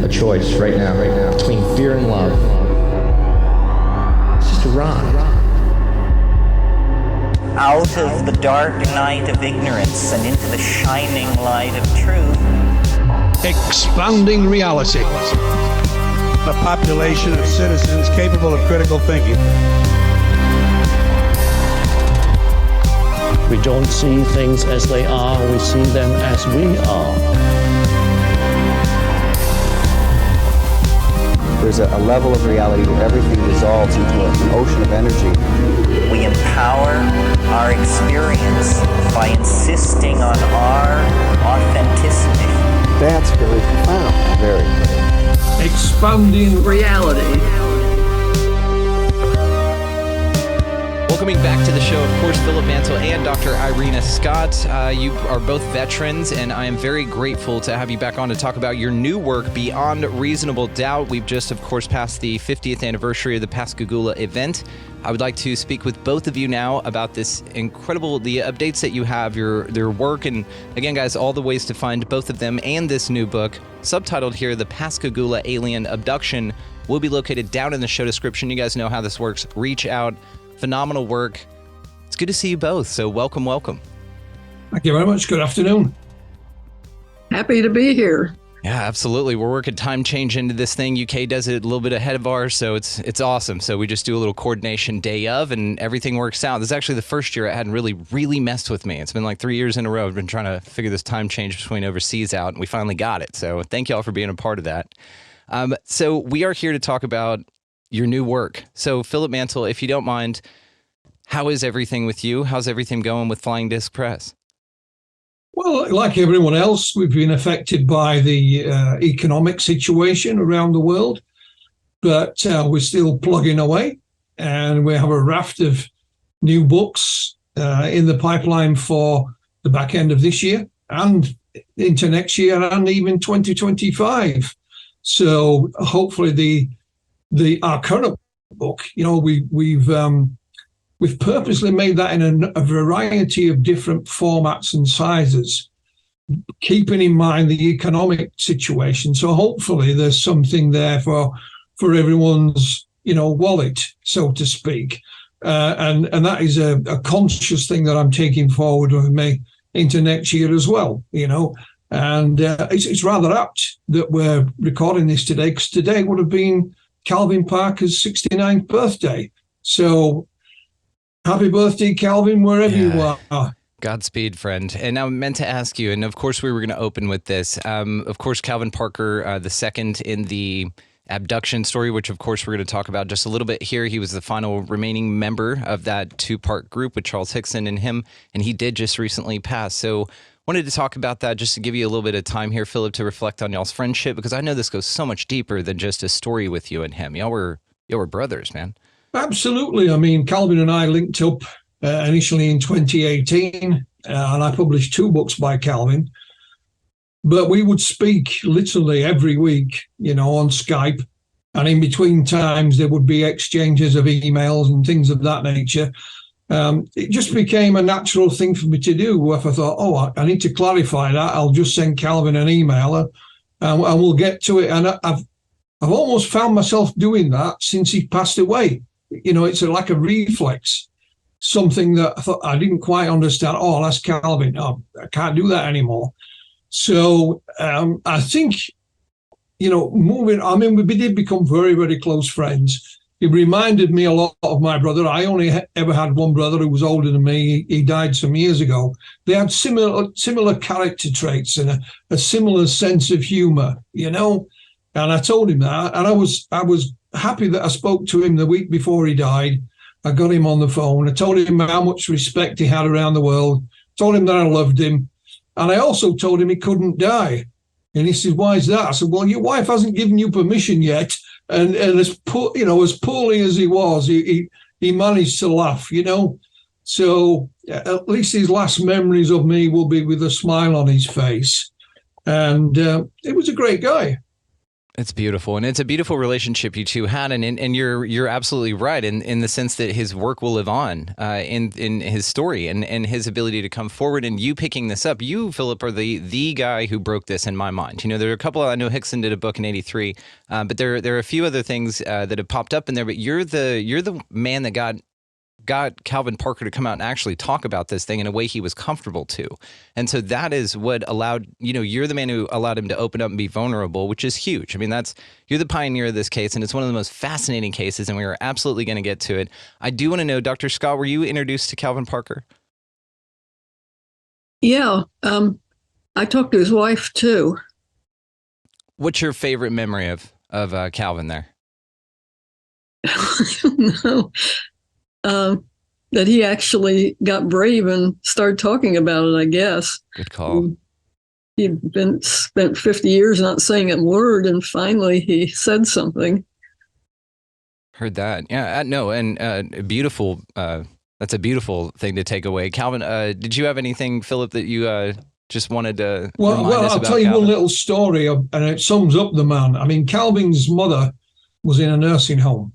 a choice right now, between fear and love. It's just a ride. Out of the dark night of ignorance and into the shining light of truth. Expanding reality. A population of citizens capable of critical thinking. We don't see things as they are, we see them as we are. There's a level of reality where everything dissolves into an ocean of energy. We empower our experience by insisting on our authenticity. That's very profound. Very. Expanding reality. Welcoming back to the show, of course, Philip Mantle and Dr. Irena Scott. You are both veterans, and I am very grateful to have you back on to talk about your new work, Beyond Reasonable Doubt. We've just, of course, passed the 50th anniversary of the Pascagoula event. I would like to speak with both of you now about this incredible, the updates that you have, their work, and again, guys, all the ways to find both of them and this new book, subtitled here, The Pascagoula Alien Abduction, will be located down in the show description. You guys know how this works. Reach out. Phenomenal work. It's good to see you both. So welcome. Thank you very much. Good afternoon. Happy to be here. Yeah, absolutely. We're working time change into this thing. UK does it a little bit ahead of ours, so it's awesome. So we just do a little coordination day of, and everything works out. This is actually the first year it hadn't really messed with me. It's been like 3 years in a row. I've been trying to figure this time change between overseas out, and we finally got it. So thank you all for being a part of that. So we are here to talk about your new work. So Philip Mantle, if you don't mind, how is everything with you? How's everything going with Flying Disc Press? Well, like everyone else, we've been affected by the economic situation around the world, but we're still plugging away, and we have a raft of new books in the pipeline for the back end of this year and into next year and even 2025. So hopefully our current book, we've purposely made that in a variety of different formats and sizes, keeping in mind the economic situation. So hopefully there's something there for everyone's, wallet, so to speak. And that is a conscious thing that I'm taking forward with me into next year as well, And it's rather apt that we're recording this today, because today would have been Calvin Parker's 69th birthday. So happy birthday, Calvin, wherever you are. Godspeed, friend. And I meant to ask you, and of course we were going to open with this. Of course, Calvin Parker, the second in the abduction story, which of course we're going to talk about just a little bit here. He was the final remaining member of that two-part group with Charles Hickson and him, and he did just recently pass. So wanted to talk about that just to give you a little bit of time here, Philip, to reflect on y'all's friendship, because I know this goes so much deeper than just a story with you and him. Y'all were brothers, man. Absolutely. I mean, Calvin and I linked up initially in 2018, and I published 2 books by Calvin. But we would speak literally every week, on Skype. And in between times, there would be exchanges of emails and things of that nature. It just became a natural thing for me to do. If I thought, I need to clarify that, I'll just send Calvin an email and we'll get to it. And I've almost found myself doing that since he passed away. It's like a reflex, something that I thought I didn't quite understand. Oh, that's Calvin. No, I can't do that anymore. So I think, we did become very, very close friends. It reminded me a lot of my brother. I only ever had one brother who was older than me. He died some years ago. They had similar character traits and a similar sense of humor, And I told him that, and I was happy that I spoke to him the week before he died. I got him on the phone. I told him how much respect he had around the world. Told him that I loved him, and I also told him he couldn't die. And he said, "Why is that?" I said, "Well, your wife hasn't given you permission yet." And as poorly as he was, he managed to laugh, So at least his last memories of me will be with a smile on his face. And it was a great guy. It's beautiful, and it's a beautiful relationship you two had, and you're absolutely right in the sense that his work will live on in his story and his ability to come forward. And you picking this up, you, Philip, are the guy who broke this in my mind. You know, there are a couple. I know Hickson did a book in '83, but there are a few other things that have popped up in there. But you're the man that got Calvin Parker to come out and actually talk about this thing in a way he was comfortable to. And so that is what allowed, you're the man who allowed him to open up and be vulnerable, which is huge. I mean, you're the pioneer of this case, and it's one of the most fascinating cases, and we are absolutely going to get to it. I do want to know, Dr. Scott, were you introduced to Calvin Parker? Yeah. I talked to his wife too. What's your favorite memory of Calvin there? I don't know. That he actually got brave and started talking about it, I guess. Good call. He'd spent 50 years not saying a word, and finally he said something. Heard that. Yeah, no, and beautiful. That's a beautiful thing to take away. Calvin, did you have anything, Philip, that you just wanted to remind us I'll about tell you Calvin? one little story, and it sums up the man. I mean, Calvin's mother was in a nursing home.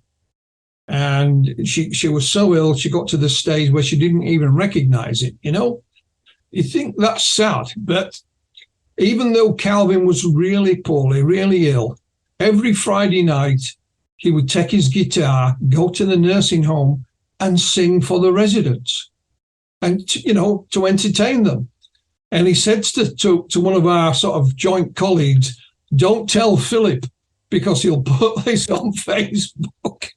And she was so ill, she got to the stage where she didn't even recognize it. You think that's sad, but even though Calvin was really poorly, really ill, every Friday night he would take his guitar, go to the nursing home and sing for the residents and, to entertain them. And he said to one of our sort of joint colleagues, "Don't tell Philip because he'll put this on Facebook."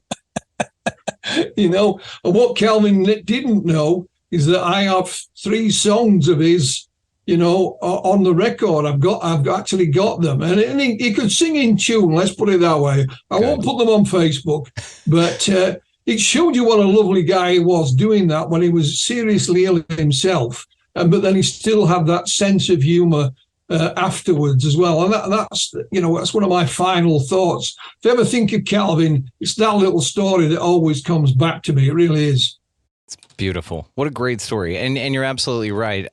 And what Calvin didn't know is that I have 3 songs of his, on the record. I've actually got them, and he could sing in tune. Let's put it that way. I won't put them on Facebook, but it showed you what a lovely guy he was doing that when he was seriously ill himself, but then he still had that sense of humor afterwards as well. And that's one of my final thoughts. If you ever think of Calvin, it's that little story that always comes back to me. It really is. It's beautiful. What a great story. And you're absolutely right.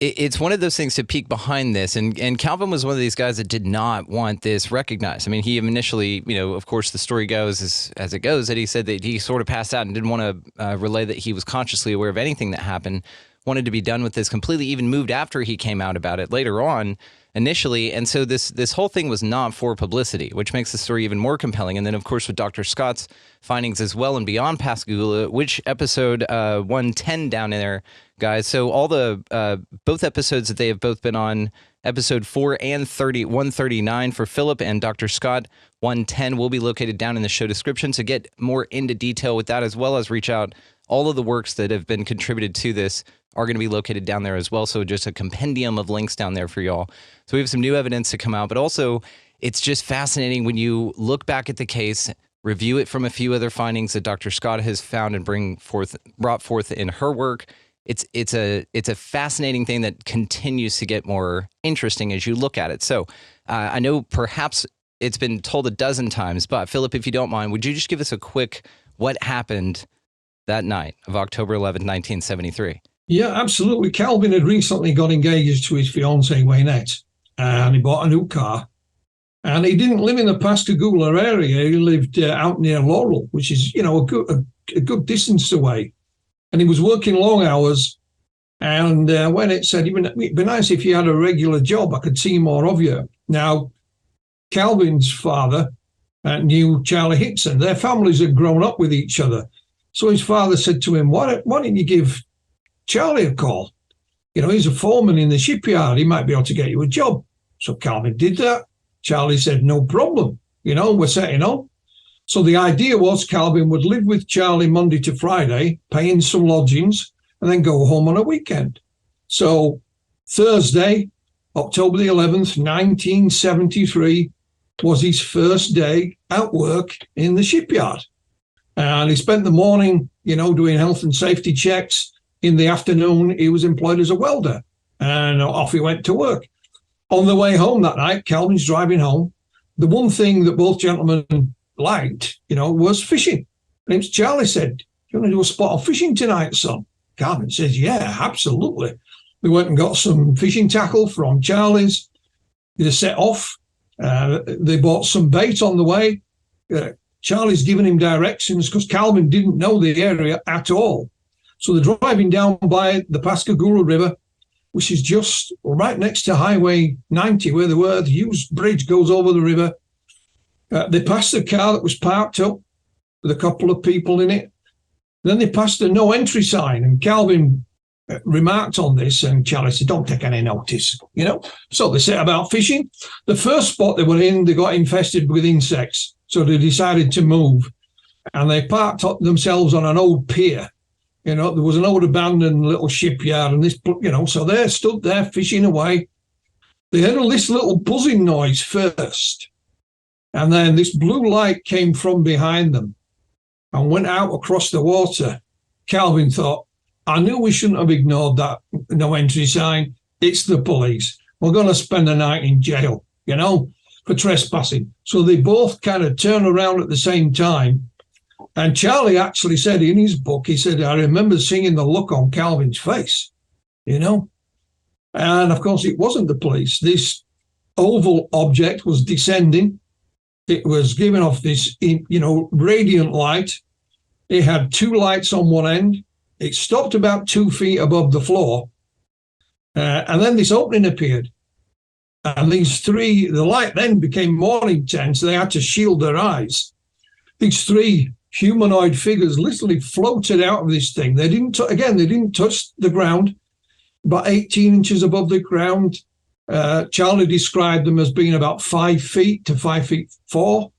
It's one of those things to peek behind this. And Calvin was one of these guys that did not want this recognized. I mean, he initially, of course, the story goes as it goes, that he said that he sort of passed out and didn't want to relay that he was consciously aware of anything that happened. Wanted to be done with this completely, even moved after he came out about it later on initially. And so this whole thing was not for publicity, which makes the story even more compelling. And then, of course, with Dr. Scott's findings as well and beyond Pascagoula, which episode 110 down in there, guys. So all the both episodes that they have both been on, episode 4 and 139 for Philip, and Dr. Scott 110 will be located down in the show description. So get more into detail with that, as well as reach out. All of the works that have been contributed to this are going to be located down there as well. So just a compendium of links down there for y'all. So we have some new evidence to come out, but also it's just fascinating when you look back at the case, review it from a few other findings that Dr. Scott has found and brought forth in her work. It's a fascinating thing that continues to get more interesting as you look at it. So I know perhaps it's been told a dozen times, but Philip, if you don't mind, would you just give us a quick what happened that night of October 11, 1973? Yeah, absolutely. Calvin had recently got engaged to his fiancée, Waynette, and he bought a new car. And he didn't live in the Pascagoula area. He lived out near Laurel, which is, a good distance away. And he was working long hours. And Waynette said, it'd be nice if you had a regular job. I could see more of you. Now, Calvin's father knew Charlie Hickson. Their families had grown up with each other. So his father said to him, why don't you give Charlie a call? He's a foreman in the shipyard. He might be able to get you a job. So Calvin did that. Charlie said, no problem. We're setting on. So the idea was Calvin would live with Charlie Monday to Friday, paying some lodgings, and then go home on a weekend. So Thursday, October the 11th, 1973, was his first day at work in the shipyard. And he spent the morning, doing health and safety checks. In the afternoon, he was employed as a welder, and off he went to work. On the way home that night, Calvin's driving home. The one thing that both gentlemen liked, was fishing. And Charlie said, "You want to do a spot of fishing tonight, son?" Calvin says, "Yeah, absolutely." We went and got some fishing tackle from Charlie's. They set off. They bought some bait on the way. Charlie's giving him directions because Calvin didn't know the area at all. So they're driving down by the Pascagoula River, which is just right next to Highway 90, where they were. The Hughes Bridge goes over the river. They passed a car that was parked up with a couple of people in it. Then they passed a no entry sign, and Calvin remarked on this, and Charlie said, "Don't take any notice," you know. So they set about fishing. The first spot they were in, they got infested with insects, so they decided to move, and they parked up themselves on an old pier. You know, there was an old abandoned little shipyard, and this, you know, so they stood there fishing away. They heard this little buzzing noise first, and then this blue light came from behind them and went out across the water. Calvin thought, "I knew we shouldn't have ignored that no entry sign. It's the police. We're going to spend the night in jail, you know, for trespassing." So they both kind of turned around at the same time. And Charlie actually said in his book, he said, "I remember seeing the look on Calvin's face, you know." And of course, it wasn't the police. This oval object was descending. It was giving off this, you know, radiant light. It had two lights on one end. It stopped about 2 feet above the floor. And then this opening appeared. And the light then became more intense. They had to shield their eyes. These three humanoid figures literally floated out of this thing. They didn't touch the ground, about 18 inches above the ground. Charlie described them as being about 5 feet to 5'4".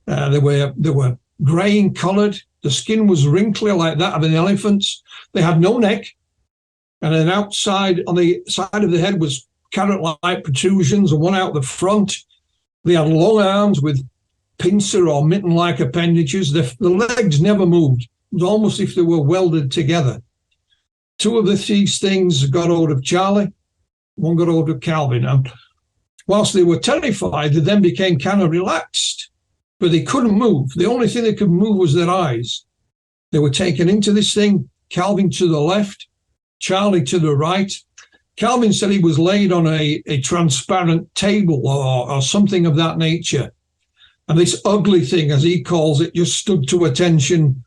They were greying coloured. The skin was wrinkly like that of an elephant's. They had no neck, and then outside on the side of the head was carrot-like protrusions, and one out the front. They had long arms with pincer or mitten-like appendages. The legs never moved. It was almost if they were welded together. Two of these things got hold of Charlie. One got hold of Calvin. And whilst they were terrified, they then became kind of relaxed, but they couldn't move. The only thing they could move was their eyes. They were taken into this thing, Calvin to the left, Charlie to the right. Calvin said he was laid on a transparent table or something of that nature. And this ugly thing, as he calls it, just stood to attention.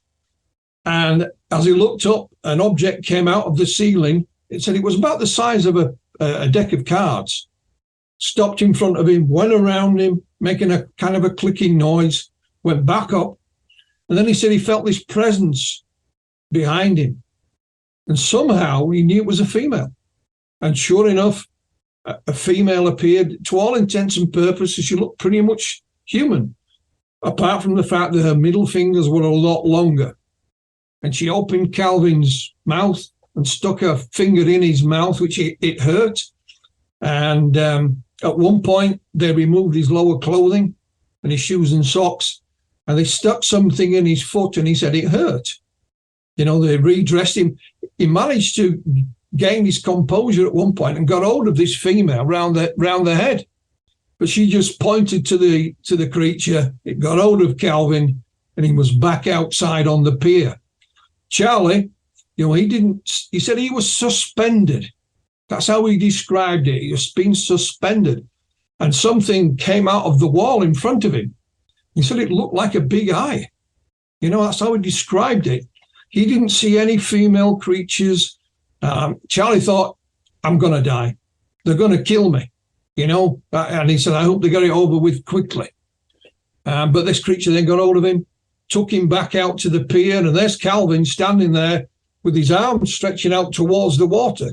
And as he looked up, an object came out of the ceiling. It said it was about the size of a deck of cards. Stopped in front of him, went around him, making a kind of a clicking noise, went back up. And then he said he felt this presence behind him. And somehow he knew it was a female. And sure enough, a female appeared. To all intents and purposes, she looked pretty much human, apart from the fact that her middle fingers were a lot longer. And she opened Calvin's mouth and stuck her finger in his mouth, which it hurt. And at one point, they removed his lower clothing and his shoes and socks, and they stuck something in his foot, and he said it hurt. You know, they redressed him. He managed to gain his composure at one point and got hold of this female round the head. But she just pointed to the creature. It got hold of Calvin, and he was back outside on the pier. Charlie, you know, he said he was suspended. That's how he described it. He was being suspended. And something came out of the wall in front of him. He said it looked like a big eye. You know, that's how he described it. He didn't see any female creatures. Charlie thought, I'm going to die. They're going to kill me, you know. And he said, I hope they get it over with quickly. But this creature then got hold of him, took him back out to the pier, and there's Calvin standing there with his arms stretching out towards the water.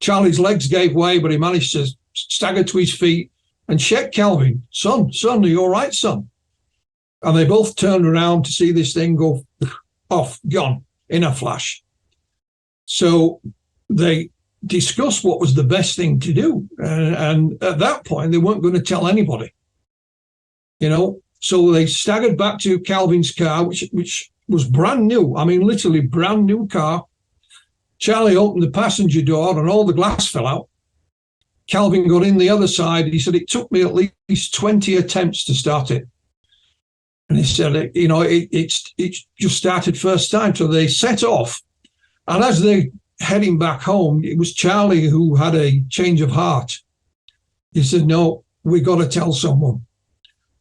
Charlie's legs gave way, but he managed to stagger to his feet and shake Calvin. Son, are you all right, son? And they both turned around to see this thing go off, gone in a flash. So they discussed what was the best thing to do. And at that point, they weren't going to tell anybody, you know. So they staggered back to Calvin's car, which was brand new. I mean, literally brand new car. Charlie opened the passenger door and all the glass fell out. Calvin got in the other side. He said, it took me at least 20 attempts to start it. And he said, you know, it just started first time. So they set off. And as they're heading back home, it was Charlie who had a change of heart. He said, no, we got to tell someone.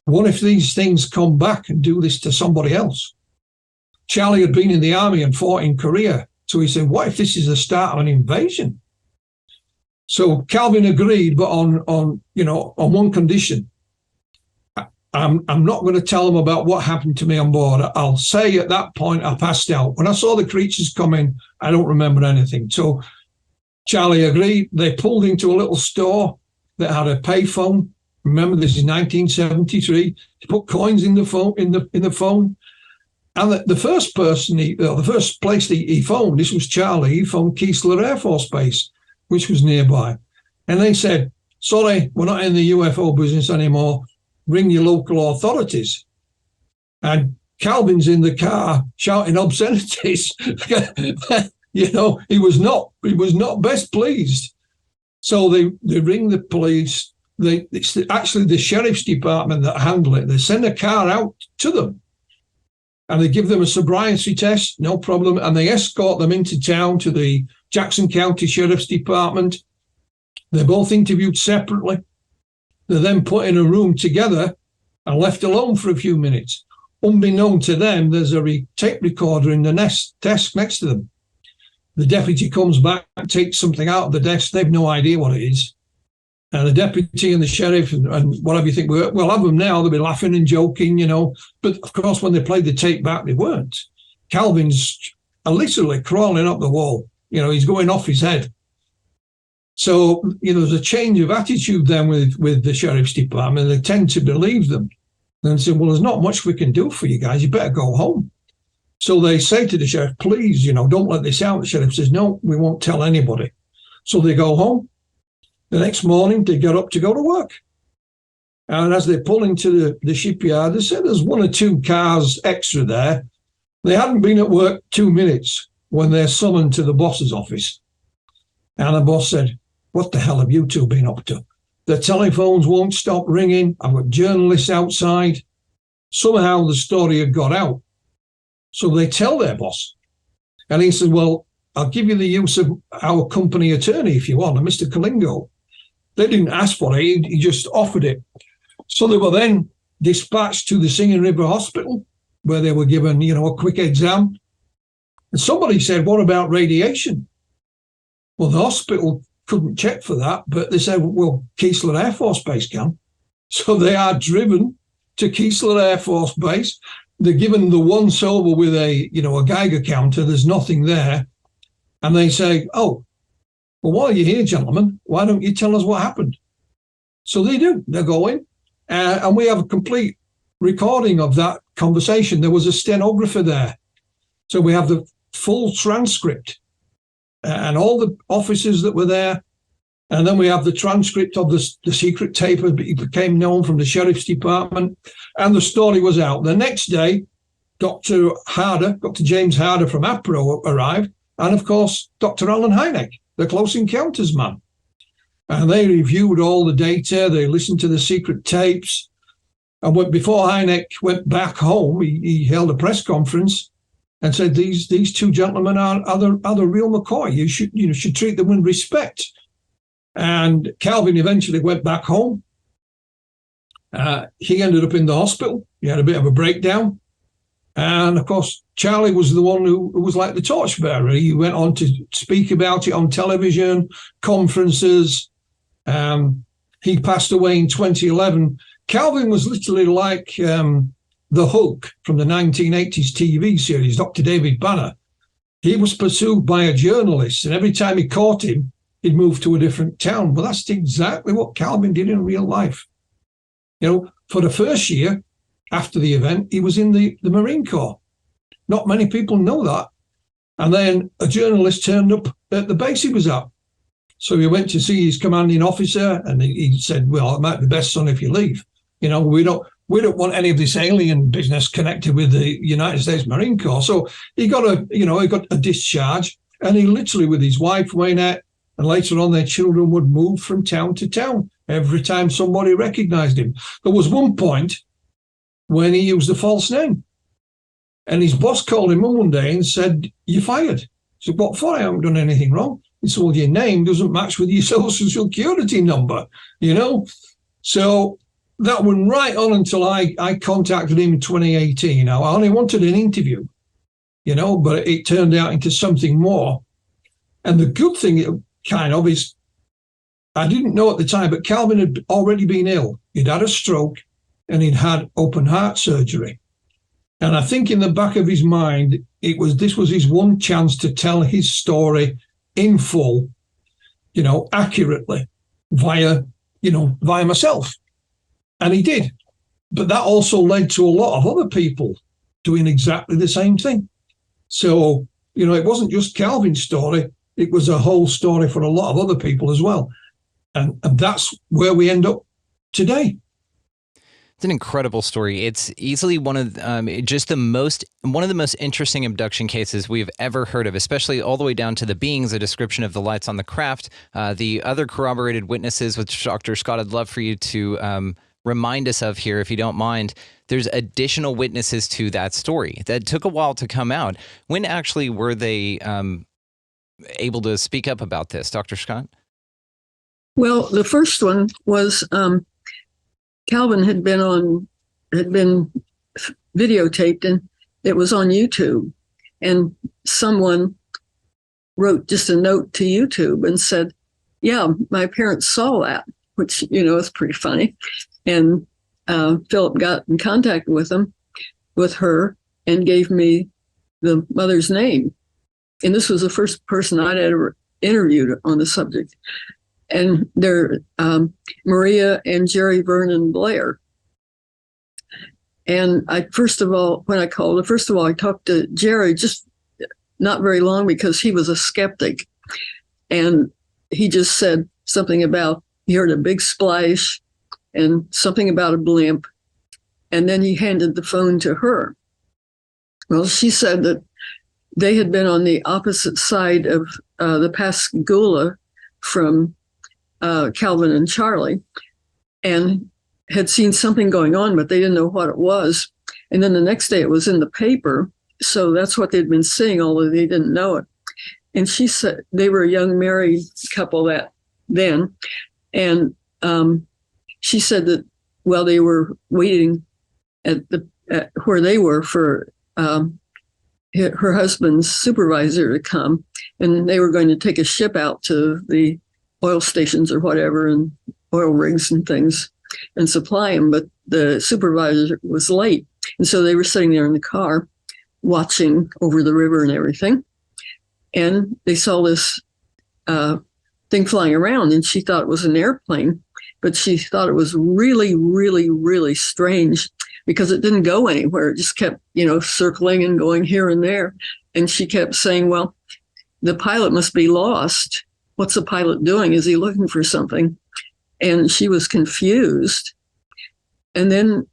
What if these things come back and do this to somebody else? Charlie had been in the army and fought in Korea. So he said, what if this is the start of an invasion? So Calvin agreed, but on one condition. I'm not going to tell them about what happened to me on board. I'll say at that point I passed out. When I saw the creatures coming, I don't remember anything. So Charlie agreed. They pulled into a little store that had a payphone. Remember, this is 1973. They put coins in the phone. In the phone, and the first person, the first place he phoned, this was Charlie. He phoned Keesler Air Force Base, which was nearby, and they said, "Sorry, we're not in the UFO business anymore. Ring your local authorities." And Calvin's in the car shouting obscenities. He was not best pleased. So they ring the police. It's actually the sheriff's department that handle it. They send a car out to them, and they give them a sobriety test, no problem, and they escort them into town to the Jackson County Sheriff's Department. They're both interviewed separately. They're then put in a room together and left alone for a few minutes. Unbeknown to them, there's a tape recorder in the desk next to them. The deputy comes back and takes something out of the desk. They've no idea what it is. And the deputy and the sheriff and whatever you think, we'll have them now. They'll be laughing and joking, But of course, when they played the tape back, they weren't. Calvin's literally crawling up the wall. He's going off his head. So, there's a change of attitude then with the sheriff's department. They tend to believe them and say, well, there's not much we can do for you guys. You better go home. So they say to the sheriff, please, don't let this out. The sheriff says, no, we won't tell anybody. So they go home. The next morning, they get up to go to work. And as they pull into the shipyard, they said there's one or two cars extra there. They hadn't been at work 2 minutes when they're summoned to the boss's office. And the boss said, what the hell have you two been up to? The telephones won't stop ringing. I've got journalists outside. Somehow the story had got out. So they tell their boss. And he said, well, I'll give you the use of our company attorney if you want, Mr. Kalingo. They didn't ask for it. He just offered it. So they were then dispatched to the Singing River Hospital, where they were given, a quick exam. And somebody said, what about radiation? Well, the hospital couldn't check for that, but they said, well, Keesler Air Force Base can. So they are driven to Keesler Air Force Base. They're given the once over with a Geiger counter. There's nothing there. And they say, oh, well, while you're here, gentlemen, why don't you tell us what happened? So they do. They're going. And we have a complete recording of that conversation. There was a stenographer there. So we have the full transcript and all the officers that were there. And then we have the transcript of the secret tape that became known from the sheriff's department. And the story was out. The next day, Dr. James Harder from APRO arrived. And of course, Dr. Alan Hynek, the Close Encounters man. And they reviewed all the data. They listened to the secret tapes. And before Hynek went back home, he held a press conference and said, these two gentlemen are the real McCoy. You should treat them with respect. And Calvin eventually went back home. He ended up in the hospital. He had a bit of a breakdown. And of course, Charlie was the one who was like the torchbearer. He went on to speak about it on television, conferences. He passed away in 2011. Calvin was literally like the Hulk from the 1980s TV series, Dr. David Banner. He was pursued by a journalist, and every time he caught him, he'd move to a different town. But that's exactly what Calvin did in real life. For the first year after the event, he was in the Marine Corps. Not many people know that. And then a journalist turned up at the base he was at. So he went to see his commanding officer, and he said, well, it might be best, son, if you leave. We don't want any of this alien business connected with the United States Marine Corps. So he got a discharge, and he literally, with his wife, Waynette, and later on their children, would move from town to town every time somebody recognized him. There was one point when he used a false name, and his boss called him one day and said, you're fired. He said, what for? I haven't done anything wrong. He said, well, your name doesn't match with your social security number, So that went right on until I contacted him in 2018. Now, I only wanted an interview, but it turned out into something more. And the good thing kind of is, I didn't know at the time, but Calvin had already been ill. He'd had a stroke and he'd had open heart surgery. And I think in the back of his mind, this was his one chance to tell his story in full, accurately via myself. And he did. But that also led to a lot of other people doing exactly the same thing. So, it wasn't just Calvin's story. It was a whole story for a lot of other people as well. And that's where we end up today. It's an incredible story. It's easily one of the most interesting abduction cases we've ever heard of, especially all the way down to the beings, a description of the lights on the craft, the other corroborated witnesses, which Dr. Scott, I'd love for you to remind us of here, if you don't mind. There's additional witnesses to that story that took a while to come out. When actually were they able to speak up about this, Dr. Scott? Well, the first one was Calvin had been videotaped, and it was on YouTube. And someone wrote just a note to YouTube and said, yeah, my parents saw that, which, is pretty funny. And Philip got in contact with her, and gave me the mother's name. And this was the first person I'd ever interviewed on the subject. And they're Maria and Jerry Vernon Blair. And I talked to Jerry just not very long, because he was a skeptic. And he just said something about, he heard a big splash and something about a blimp. And then he handed the phone to her. Well, she said that they had been on the opposite side of the Pascagoula from Calvin and Charlie, and had seen something going on, but they didn't know what it was. And then the next day it was in the paper. So that's what they'd been seeing, although they didn't know it. And she said they were a young married couple then. And she said that while they were waiting at where they were for her husband's supervisor to come, and they were going to take a ship out to the oil stations or whatever, and oil rigs and things, and supply them. But the supervisor was late. And so they were sitting there in the car watching over the river and everything. And they saw this thing flying around, and she thought it was an airplane, but she thought it was really, really, really strange, because it didn't go anywhere. It just kept, circling and going here and there. And she kept saying, well, the pilot must be lost. What's the pilot doing? Is he looking for something? And she was confused. And then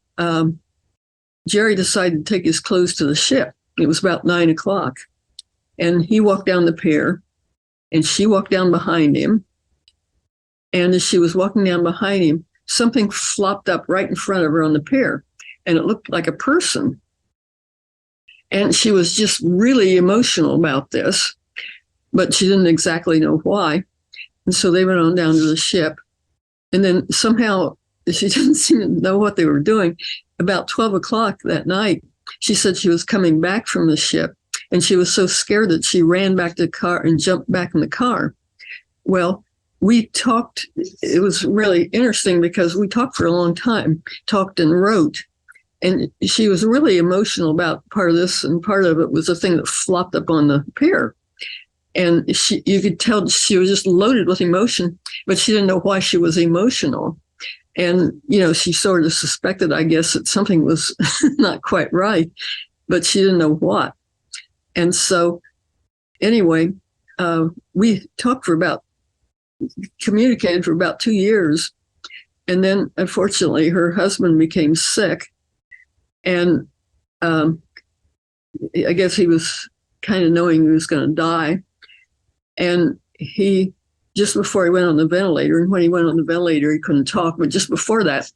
Jerry decided to take his clothes to the ship. It was about 9 o'clock. And he walked down the pier, and she walked down behind him. And as she was walking down behind him, something flopped up right in front of her on the pier, and it looked like a person. And she was just really emotional about this, but she didn't exactly know why. And so they went on down to the ship. And then somehow, she didn't seem to know what they were doing. About 12 o'clock that night, she said she was coming back from the ship, and she was so scared that she ran back to the car and jumped back in the car. Well, we talked. It was really interesting, because we talked for a long time, talked and wrote. And she was really emotional about part of this, and part of it was a thing that flopped up on the pier. And you could tell she was just loaded with emotion, but she didn't know why she was emotional. And, she sort of suspected, I guess, that something was not quite right, but she didn't know what. And so anyway, we communicated for about 2 years. And then, unfortunately, her husband became sick. And I guess he was kind of knowing he was going to die. And he, just before he went on the ventilator, and when he went on the ventilator, he couldn't talk. But just before that,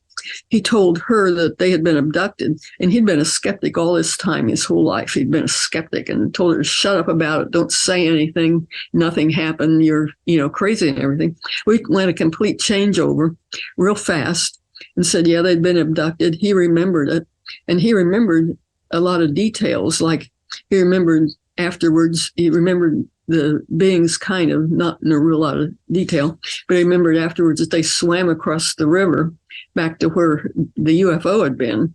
he told her that they had been abducted. And he'd been a skeptic all this time, his whole life. He'd been a skeptic, and told her to shut up about it. Don't say anything. Nothing happened. You're, crazy and everything. We went a complete changeover real fast. and said, yeah, they'd been abducted. He remembered it. And he remembered a lot of details. Like he remembered afterwards, he remembered the beings kind of, not in a real lot of detail, but he remembered afterwards that they swam across the river back to where the UFO had been.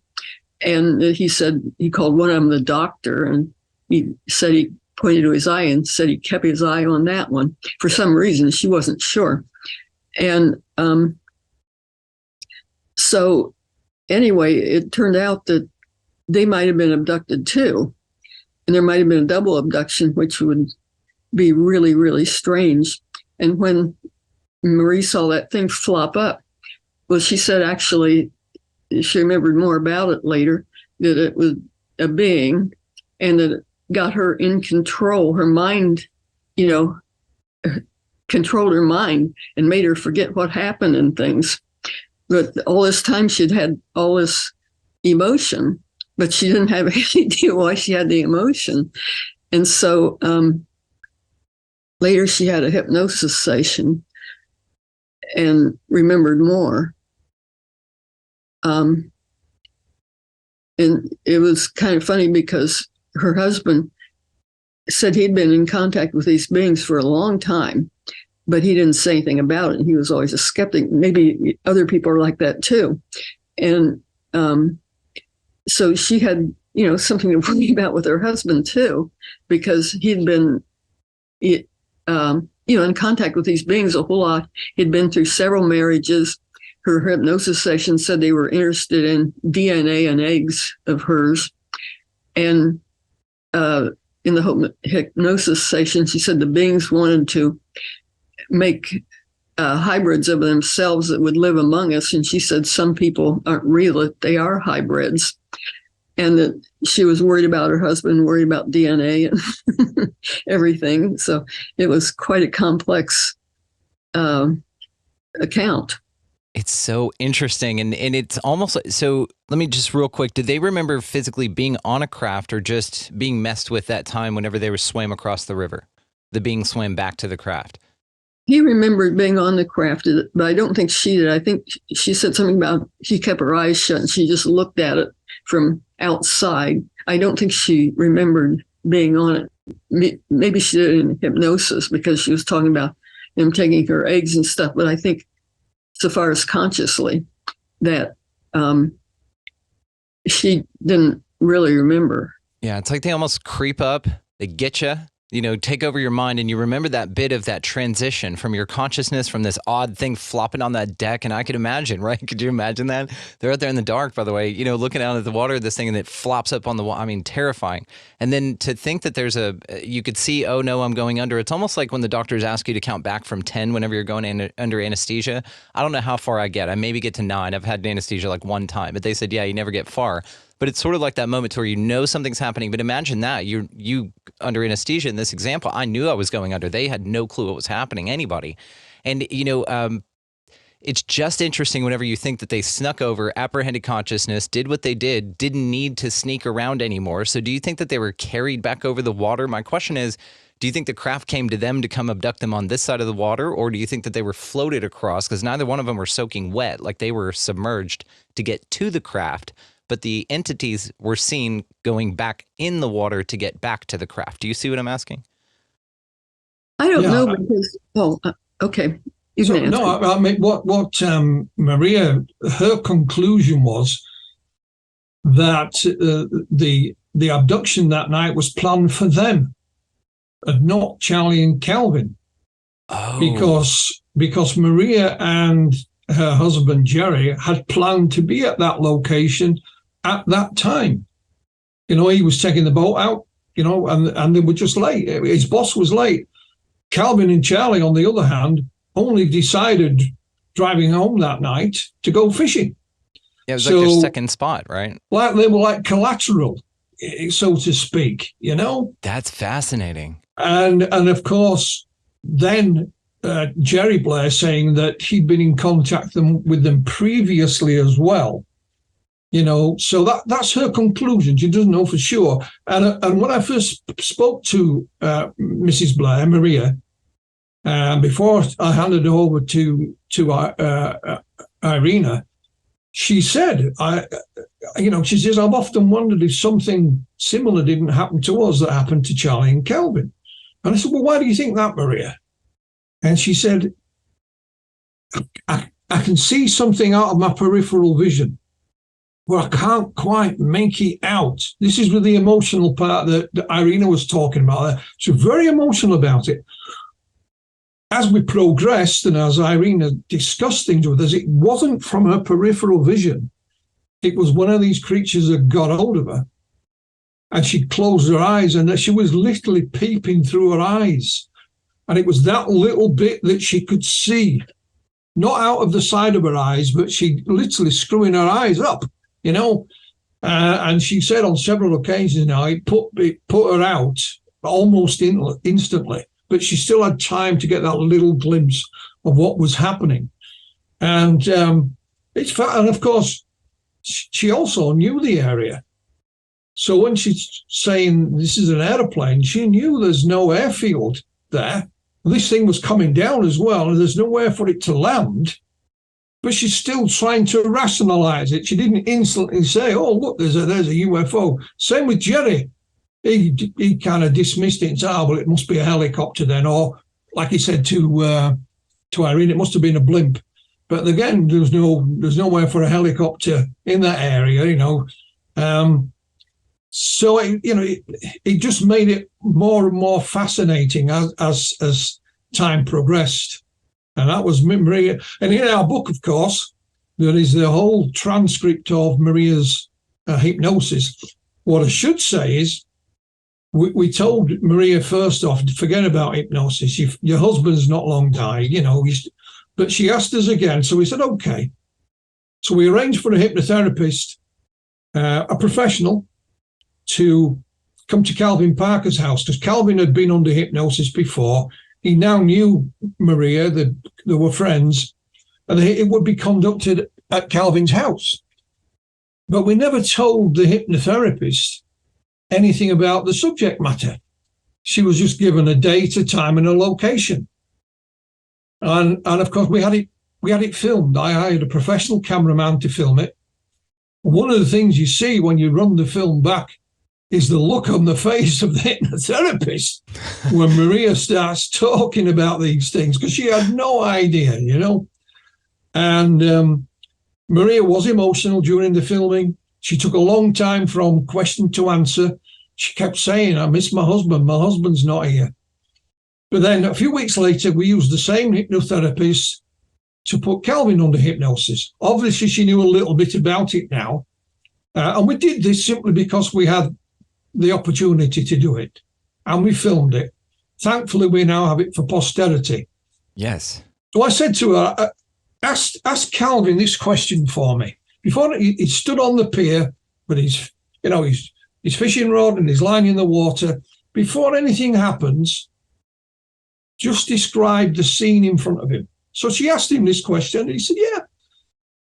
And he said, he called one of them the doctor, and he said he pointed to his eye and said he kept his eye on that one. For some reason, she wasn't sure. And so anyway, it turned out that they might have been abducted too. And there might have been a double abduction, which would be really, really strange. And when Marie saw that thing flop up, well, she said actually, she remembered more about it later, that it was a being and that it got her in control. Her mind, controlled her mind and made her forget what happened and things. But all this time she'd had all this emotion, but she didn't have any idea why she had the emotion. And so later she had a hypnosis session and remembered more. And it was kind of funny because her husband said he'd been in contact with these beings for a long time, but he didn't say anything about it. He was always a skeptic. Maybe other people are like that too. And so she had, something to worry about with her husband too, because he'd been, in contact with these beings a whole lot. He'd been through several marriages. Her hypnosis session said they were interested in DNA and eggs of hers. And in the hypnosis session, she said the beings wanted to make hybrids of themselves that would live among us. And she said some people aren't real, they are hybrids. And that she was worried about her husband, worried about DNA and everything. So it was quite a complex account. It's so interesting. And it's almost like, so let me just real quick, did they remember physically being on a craft or just being messed with that time whenever they were swam across the river? The being swam back to the craft? He remembered being on the craft, but I don't think she did. I think she said something about she kept her eyes shut and she just looked at it from outside. I don't think she remembered being on it. Maybe she did it in hypnosis because she was talking about them taking her eggs and stuff. But I think so far as consciously that she didn't really remember. Yeah, it's like they almost creep up, they get you, take over your mind, and you remember that bit of that transition from your consciousness from this odd thing flopping on that deck. And I could imagine, right? Could you imagine that? They're out there in the dark, by the way, looking out at the water, this thing, and it flops up on the wall. I mean, terrifying. And then to think that you could see, oh no, I'm going under. It's almost like when the doctors ask you to count back from 10 whenever you're going under anesthesia. I don't know how far I get. I maybe get to 9. I've had anesthesia like one time, but they said, yeah, you never get far. But it's sort of like that moment where something's happening. But imagine that you under anesthesia in this example, I knew I was going under. They had no clue what was happening, anybody. And, it's just interesting whenever you think that they snuck over, apprehended consciousness, did what they did, didn't need to sneak around anymore. So do you think that they were carried back over the water? My question is, do you think the craft came to them to come abduct them on this side of the water? Or do you think that they were floated across? Because neither one of them were soaking wet, like they were submerged to get to the craft. But the entities were seen going back in the water to get back to the craft. Do you see what I'm asking? I don't know because, okay. I mean, what Maria, her conclusion was that the abduction that night was planned for them and not Charlie and Calvin. Oh. Because Maria and her husband, Jerry, had planned to be at that location at that time. He was taking the boat out, and they were just late. His boss was late. Calvin and Charlie, on the other hand, only decided driving home that night to go fishing. Yeah, it was like their second spot, right? Like they were like collateral, so to speak, That's fascinating. And of course, then Jerry Blair saying that he'd been in contact with them previously as well. So that's her conclusion. She doesn't know for sure. And when I first spoke to Mrs. Blair, Maria, before I handed it over to Irena, she said, she says, I've often wondered if something similar didn't happen to us that happened to Charlie and Kelvin. And I said, well, why do you think that, Maria? And she said, I can see something out of my peripheral vision, but I can't quite make it out. This is with the emotional part that Irena was talking about. She was very emotional about it. As we progressed and as Irena discussed things with us, it wasn't from her peripheral vision. It was one of these creatures that got hold of her. And she closed her eyes and she was literally peeping through her eyes. And it was that little bit that she could see, not out of the side of her eyes, but she literally screwing her eyes up, and she said on several occasions now, it put her out almost instantly. But she still had time to get that little glimpse of what was happening. And and of course, she also knew the area. So when she's saying this is an airplane, she knew there's no airfield there. This thing was coming down as well, and there's nowhere for it to land. But she's still trying to rationalize it. She didn't instantly say, oh, look, there's a UFO. Same with Jerry. He kind of dismissed it and said, oh, well, it must be a helicopter then. Or like he said to Irene, it must have been a blimp. But again, there's nowhere for a helicopter in that area, So, it just made it more and more fascinating as time progressed. And that was Maria. And in our book, of course, there is the whole transcript of Maria's hypnosis. What I should say is, we told Maria first off, forget about hypnosis. Your husband's not long died, but she asked us again. So we said, okay. So we arranged for a hypnotherapist, a professional, to come to Calvin Parker's house, because Calvin had been under hypnosis before. He now knew Maria, they were friends, and it would be conducted at Calvin's house. But we never told the hypnotherapist anything about the subject matter. She was just given a date, a time, and a location. And of course, we had it filmed. I hired a professional cameraman to film it. One of the things you see when you run the film back is the look on the face of the hypnotherapist when Maria starts talking about these things, because she had no idea, And Maria was emotional during the filming. She took a long time from question to answer. She kept saying, I miss my husband. My husband's not here. But then a few weeks later, we used the same hypnotherapist to put Calvin under hypnosis. Obviously, she knew a little bit about it now. And we did this simply because we had the opportunity to do it. And we filmed it. Thankfully, we now have it for posterity. Yes. So I said to her, ask Calvin this question for me. Before he stood on the pier with his fishing rod and his line in the water. Before anything happens, just describe the scene in front of him. So she asked him this question, and he said, yeah,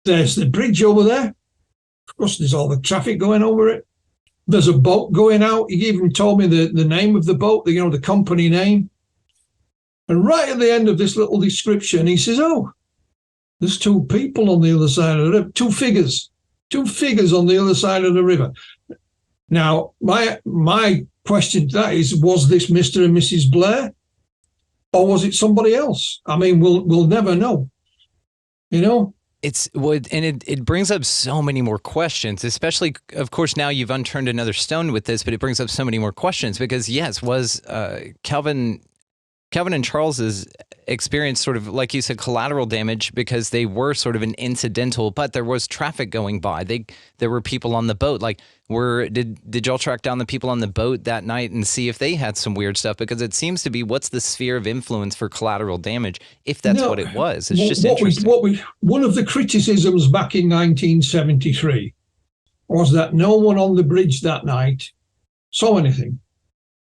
there's the bridge over there. Of course, there's all the traffic going over it. There's a boat going out. He even told me the name of the boat, the company name. And right at the end of this little description, he says, oh, there's two people on the other side of the river, two figures on the other side of the river. Now, my question to that is, was this Mr. and Mrs. Blair, or was it somebody else? I mean, we'll never know, It brings up so many more questions, especially, of course, now you've unturned another stone with this, but it brings up so many more questions because, yes, was Calvin and Charles's experience sort of, like you said, collateral damage because they were sort of an incidental, but there was traffic going by. There were people on the boat. Like, did y'all track down the people on the boat that night and see if they had some weird stuff? Because it seems to be, what's the sphere of influence for collateral damage, if that's what it was? It's just interesting. One of the criticisms back in 1973 was that no one on the bridge that night saw anything.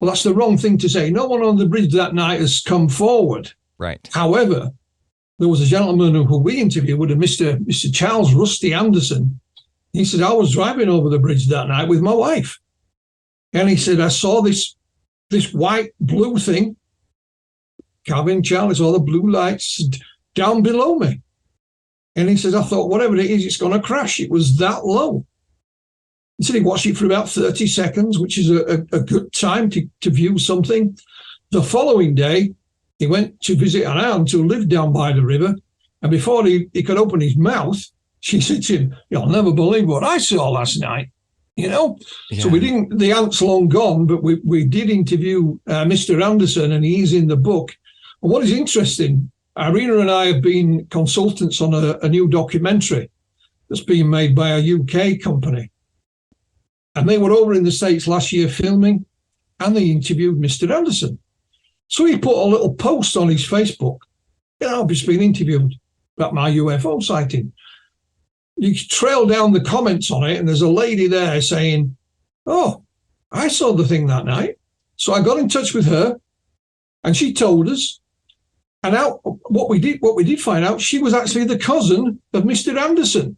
Well, that's the wrong thing to say. No one on the bridge that night has come forward. Right. However, there was a gentleman who we interviewed with, Mr. Charles Rusty Anderson. He said, I was driving over the bridge that night with my wife. And he said, I saw this white blue thing. Calvin and Charlie saw the blue lights down below me. And he says, I thought, whatever it is, it's going to crash. It was that low. He said he watched it for about 30 seconds, which is a good time to view something. The following day, he went to visit an aunt who lived down by the river. And before he could open his mouth, she said to him, "You'll never believe what I saw last night." You know? Yeah. So we didn't, the aunt's long gone, but we did interview Mr. Anderson, and he's in the book. And what is interesting, Irena and I have been consultants on a new documentary that's being made by a UK company. And they were over in the States last year filming, and they interviewed Mr. Anderson. So he put a little post on his Facebook, I've just been interviewed about my UFO sighting. You trail down the comments on it, and there's a lady there saying, "Oh, I saw the thing that night." So I got in touch with her, and she told us. And now what we did find out, she was actually the cousin of Mr. Anderson.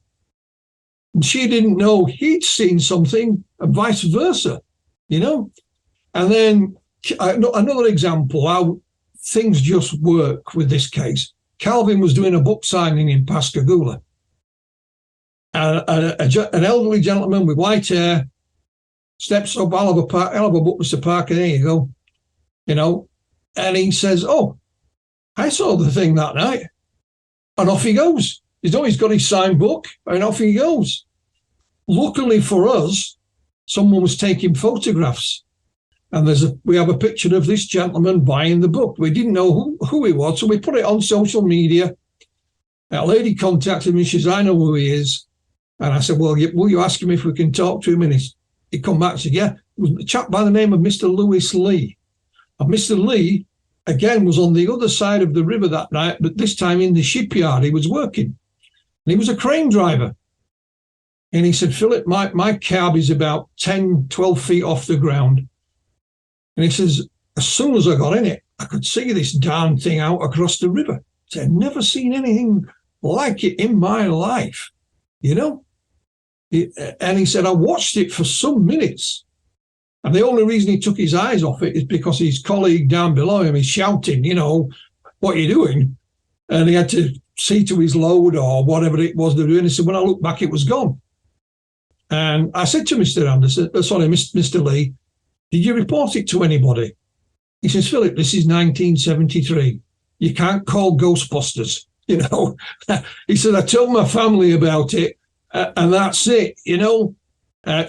And she didn't know he'd seen something, and vice versa, you know. And then another example how things just work with this case. Calvin was doing a book signing in Pascagoula. An elderly gentleman with white hair steps up, I'll have a book, Mr. Parker, there you go. You know, and he says, "Oh, I saw the thing that night." And off he goes. He's always got his signed book, and off he goes. Luckily for us, someone was taking photographs. And we have a picture of this gentleman buying the book. We didn't know who he was, so we put it on social media. A lady contacted me. She says, "I know who he is." And I said, "Well, will you ask him if we can talk to him?" And he come back and said, "Yeah." It was a chap by the name of Mr. Lewis Lee. And Mr. Lee, again, was on the other side of the river that night, but this time in the shipyard he was working. And he was a crane driver. And he said, "Philip, my cab is about 10, 12 feet off the ground." And he says, "As soon as I got in it, I could see this darn thing out across the river." So I'd never seen anything like it in my life, you know? And he said, "I watched it for some minutes. And the only reason he took his eyes off it is because his colleague down below him is shouting, what are you doing?" And he had to see to his load or whatever it was they're doing. He said, "When I looked back, it was gone." And I said to Mr. Lee, "Did you report it to anybody?" He says, "Philip, this is 1973. You can't call Ghostbusters, He said, "I told my family about it, and that's it,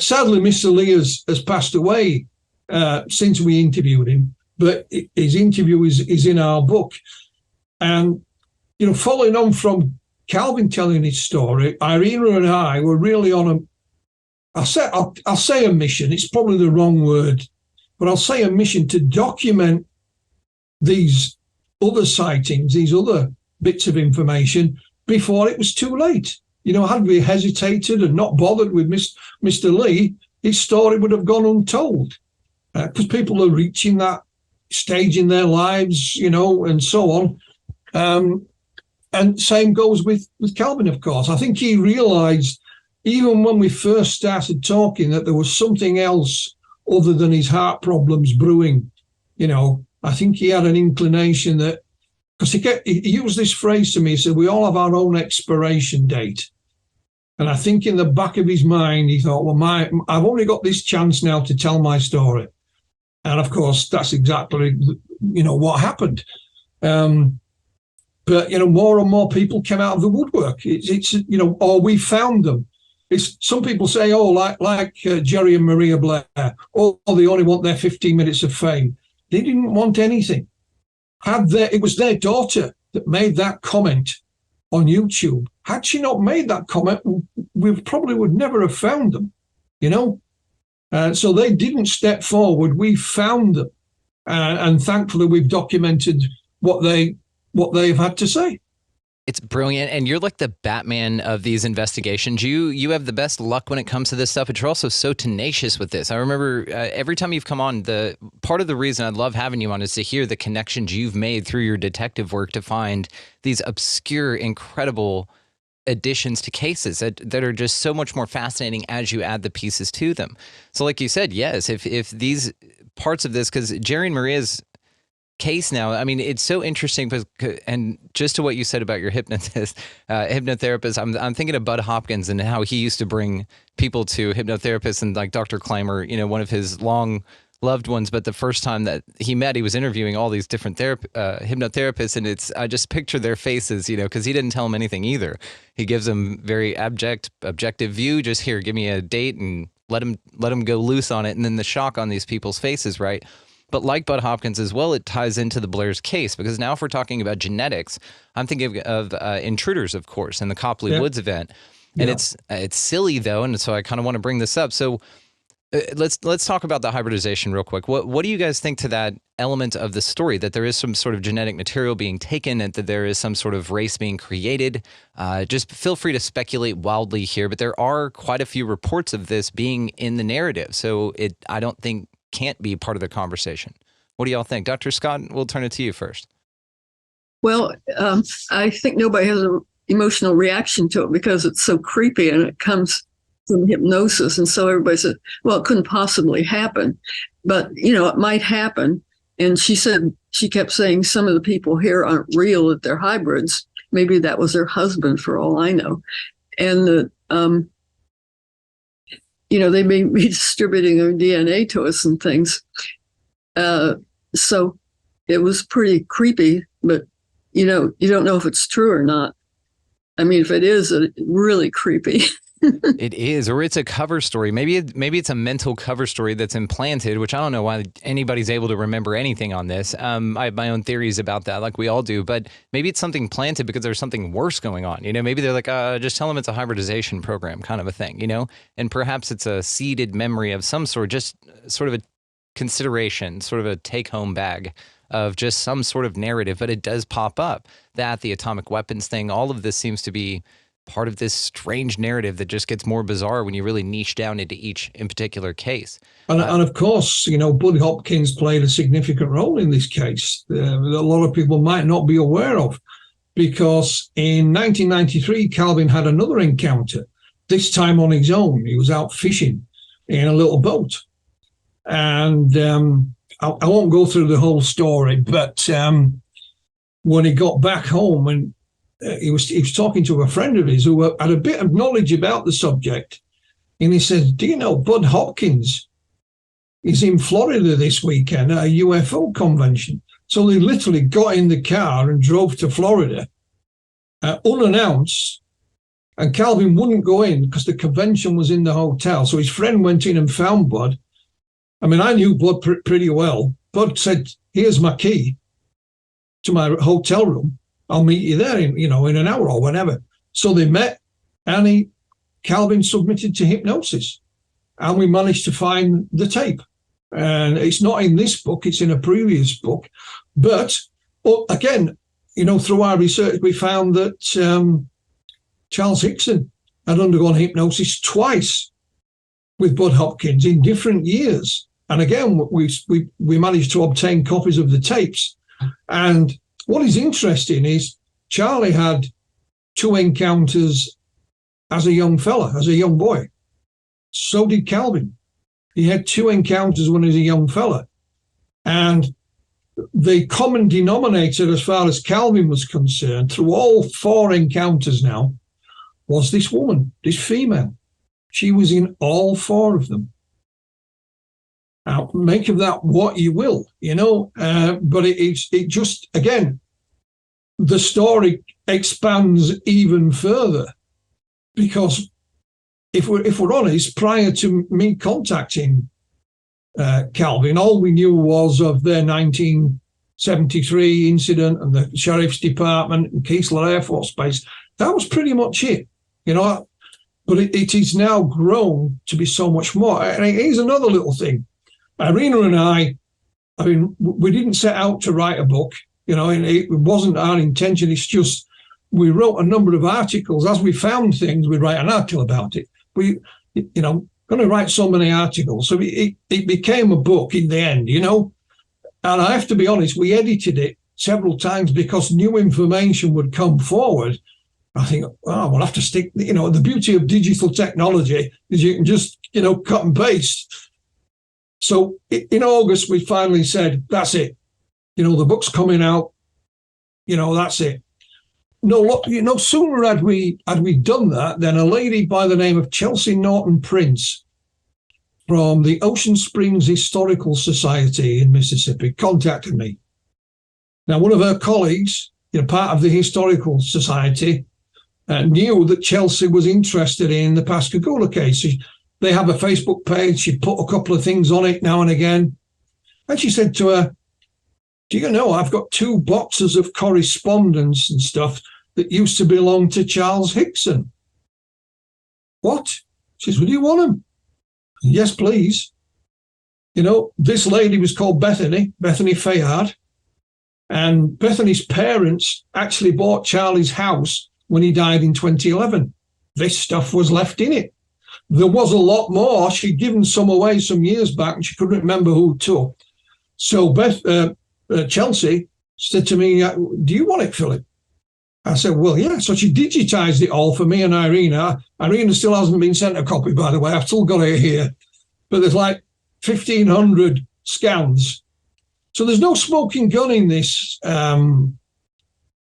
Sadly, Mr. Lee has passed away since we interviewed him, but his interview is in our book. And, following on from Calvin telling his story, Irena and I were really on I'll say a mission. It's probably the wrong word, but I'll say a mission to document these other sightings, these other bits of information before it was too late. Had we hesitated and not bothered with Mr. Lee, his story would have gone untold, because people are reaching that stage in their lives, and so on. And same goes with Calvin, of course. I think he realized, even when we first started talking, that there was something else other than his heart problems brewing. I think he had an inclination that, because he used this phrase to me, he said, "We all have our own expiration date." And I think in the back of his mind, he thought, well, I've only got this chance now to tell my story. And of course, that's exactly, what happened. But, more and more people came out of the woodwork. It's or we found them. Some people say, like Jerry and Maria Blair, they only want their 15 minutes of fame. They didn't want anything. It was their daughter that made that comment on YouTube. Had she not made that comment, we probably would never have found them, So they didn't step forward. We found them. And thankfully, we've documented what they've had to say. It's brilliant. And you're like the Batman of these investigations. You have the best luck when it comes to this stuff, but you're also so tenacious with this. I remember every time you've come on, the part of the reason I love having you on is to hear the connections you've made through your detective work to find these obscure, incredible additions to cases that are just so much more fascinating as you add the pieces to them. So like you said, yes, if these parts of this, because Jerry and Maria's case now. I mean, it's so interesting, and just to what you said about your hypnotherapist, I'm thinking of Bud Hopkins and how he used to bring people to hypnotherapists, and like Dr. Clymer, one of his long loved ones, but the first time that he met, he was interviewing all these different hypnotherapists, and I just picture their faces, because he didn't tell them anything either. He gives them very objective view, just here, give me a date and let them go loose on it, and then the shock on these people's faces, right? But like Bud Hopkins as well, it ties into the Blair's case, because now if we're talking about genetics, I'm thinking of Intruders, of course, and the Copley Woods event. And it's silly, though, and so I kind of want to bring this up. So let's talk about the hybridization real quick. What do you guys think to that element of the story, that there is some sort of genetic material being taken and that there is some sort of race being created? Just feel free to speculate wildly here, but there are quite a few reports of this being in the narrative. So I don't think can't be part of the conversation. What do y'all think? Dr. Scott, we'll turn it to you first. Well, I think nobody has an emotional reaction to it because it's so creepy and it comes from hypnosis. And so everybody said, well, it couldn't possibly happen. But, it might happen. And she kept saying some of the people here aren't real, that they're hybrids. Maybe that was her husband for all I know. And they may be distributing their DNA to us and things. So it was pretty creepy, but, you don't know if it's true or not. I mean, if it is, it's really creepy. It is, or it's a cover story. Maybe it's a mental cover story that's implanted, which I don't know why anybody's able to remember anything on this. I have my own theories about that, like we all do, but maybe it's something planted because there's something worse going on. Maybe they're like, just tell them it's a hybridization program kind of a thing, and perhaps it's a seeded memory of some sort, just sort of a consideration, sort of a take-home bag of just some sort of narrative, but it does pop up. That, the atomic weapons thing, all of this seems to be part of this strange narrative that just gets more bizarre when you really niche down into each in particular case. And of course, Bud Hopkins played a significant role in this case that a lot of people might not be aware of, because in 1993, Calvin had another encounter, this time on his own. He was out fishing in a little boat. And I won't go through the whole story, but when he got back home, and he was talking to a friend of his who had a bit of knowledge about the subject, and he says, do you know Bud Hopkins is in Florida this weekend at a UFO convention? So they literally got in the car and drove to Florida unannounced, and Calvin wouldn't go in because the convention was in the hotel. So his friend went in and found Bud. I mean, I knew Bud pretty well. Bud said, here's my key to my hotel room. I'll meet you there in an hour or whatever. So they met, and Calvin submitted to hypnosis, and we managed to find the tape. And it's not in this book, it's in a previous book. But again, through our research, we found that Charles Hickson had undergone hypnosis twice with Bud Hopkins in different years. And again, we managed to obtain copies of the tapes. And what is interesting is Charlie had 2 encounters as a young fella, as a young boy. So did Calvin. He had 2 encounters when he was a young fella. And the common denominator, as far as Calvin was concerned, through all 4 encounters now, was this woman, this female. She was in all 4 of them. Now, make of that what you will, but it just, again, the story expands even further, because if we're honest, prior to me contacting Calvin, all we knew was of their 1973 incident and the Sheriff's Department and Keesler Air Force Base. That was pretty much it, but it is now grown to be so much more. And here's another little thing. Irena and I mean, we didn't set out to write a book, and it wasn't our intention. It's just we wrote a number of articles. As we found things, we'd write an article about it. We, going to write so many articles. So it became a book in the end, And I have to be honest, we edited it several times because new information would come forward. I think, we'll have to stick, the beauty of digital technology is you can just, cut and paste. So in August, we finally said, that's it. The book's coming out. That's it. No, look, sooner had we done that than a lady by the name of Chelsea Norton Prince from the Ocean Springs Historical Society in Mississippi contacted me. Now, one of her colleagues, part of the Historical Society, knew that Chelsea was interested in the Pascagoula case. They have a Facebook page. She put a couple of things on it now and again. And she said to her, do you know, I've got 2 boxes of correspondence and stuff that used to belong to Charles Hickson. What? She says, well, do you want them? Yes, please. This lady was called Bethany Fayard. And Bethany's parents actually bought Charlie's house when he died in 2011. This stuff was left in it. There was a lot more. She'd given some away some years back and she couldn't remember who took. So Chelsea said to me, do you want it, Philip? I said, well, yeah. So she digitized it all for me and Irena. Irena still hasn't been sent a copy, by the way. I've still got it here. But there's like 1,500 scans. So there's no smoking gun in this. But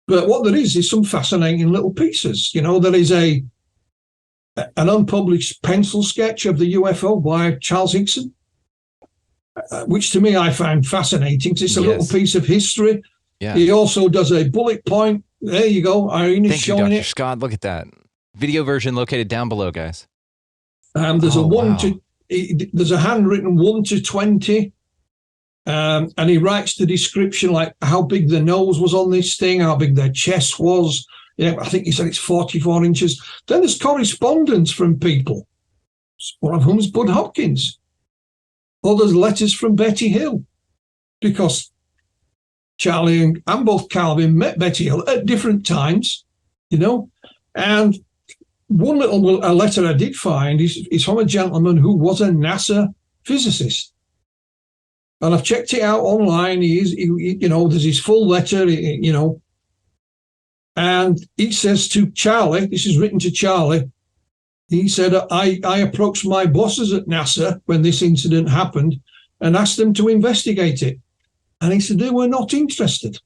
what there is some fascinating little pieces. There is an unpublished pencil sketch of the UFO by Charles Hickson, which to me I find fascinating. It's a little piece of history. Yeah. He also does a bullet point. There you go. Irene's showing Dr. it. Scott, look at that. Video version located down below, guys. There's there's a handwritten 1 to 20. And he writes the description, like how big the nose was on this thing, how big their chest was. I think he said it's 44 inches. Then there's correspondence from people. One of whom is Bud Hopkins. Others letters from Betty Hill, because Charlie and both Calvin met Betty Hill at different times, And one little a letter I did find is from a gentleman who was a NASA physicist. And I've checked it out online. There's his full letter, And he says to Charlie, this is written to Charlie, he said, I approached my bosses at NASA when this incident happened and asked them to investigate it. And he said they were not interested.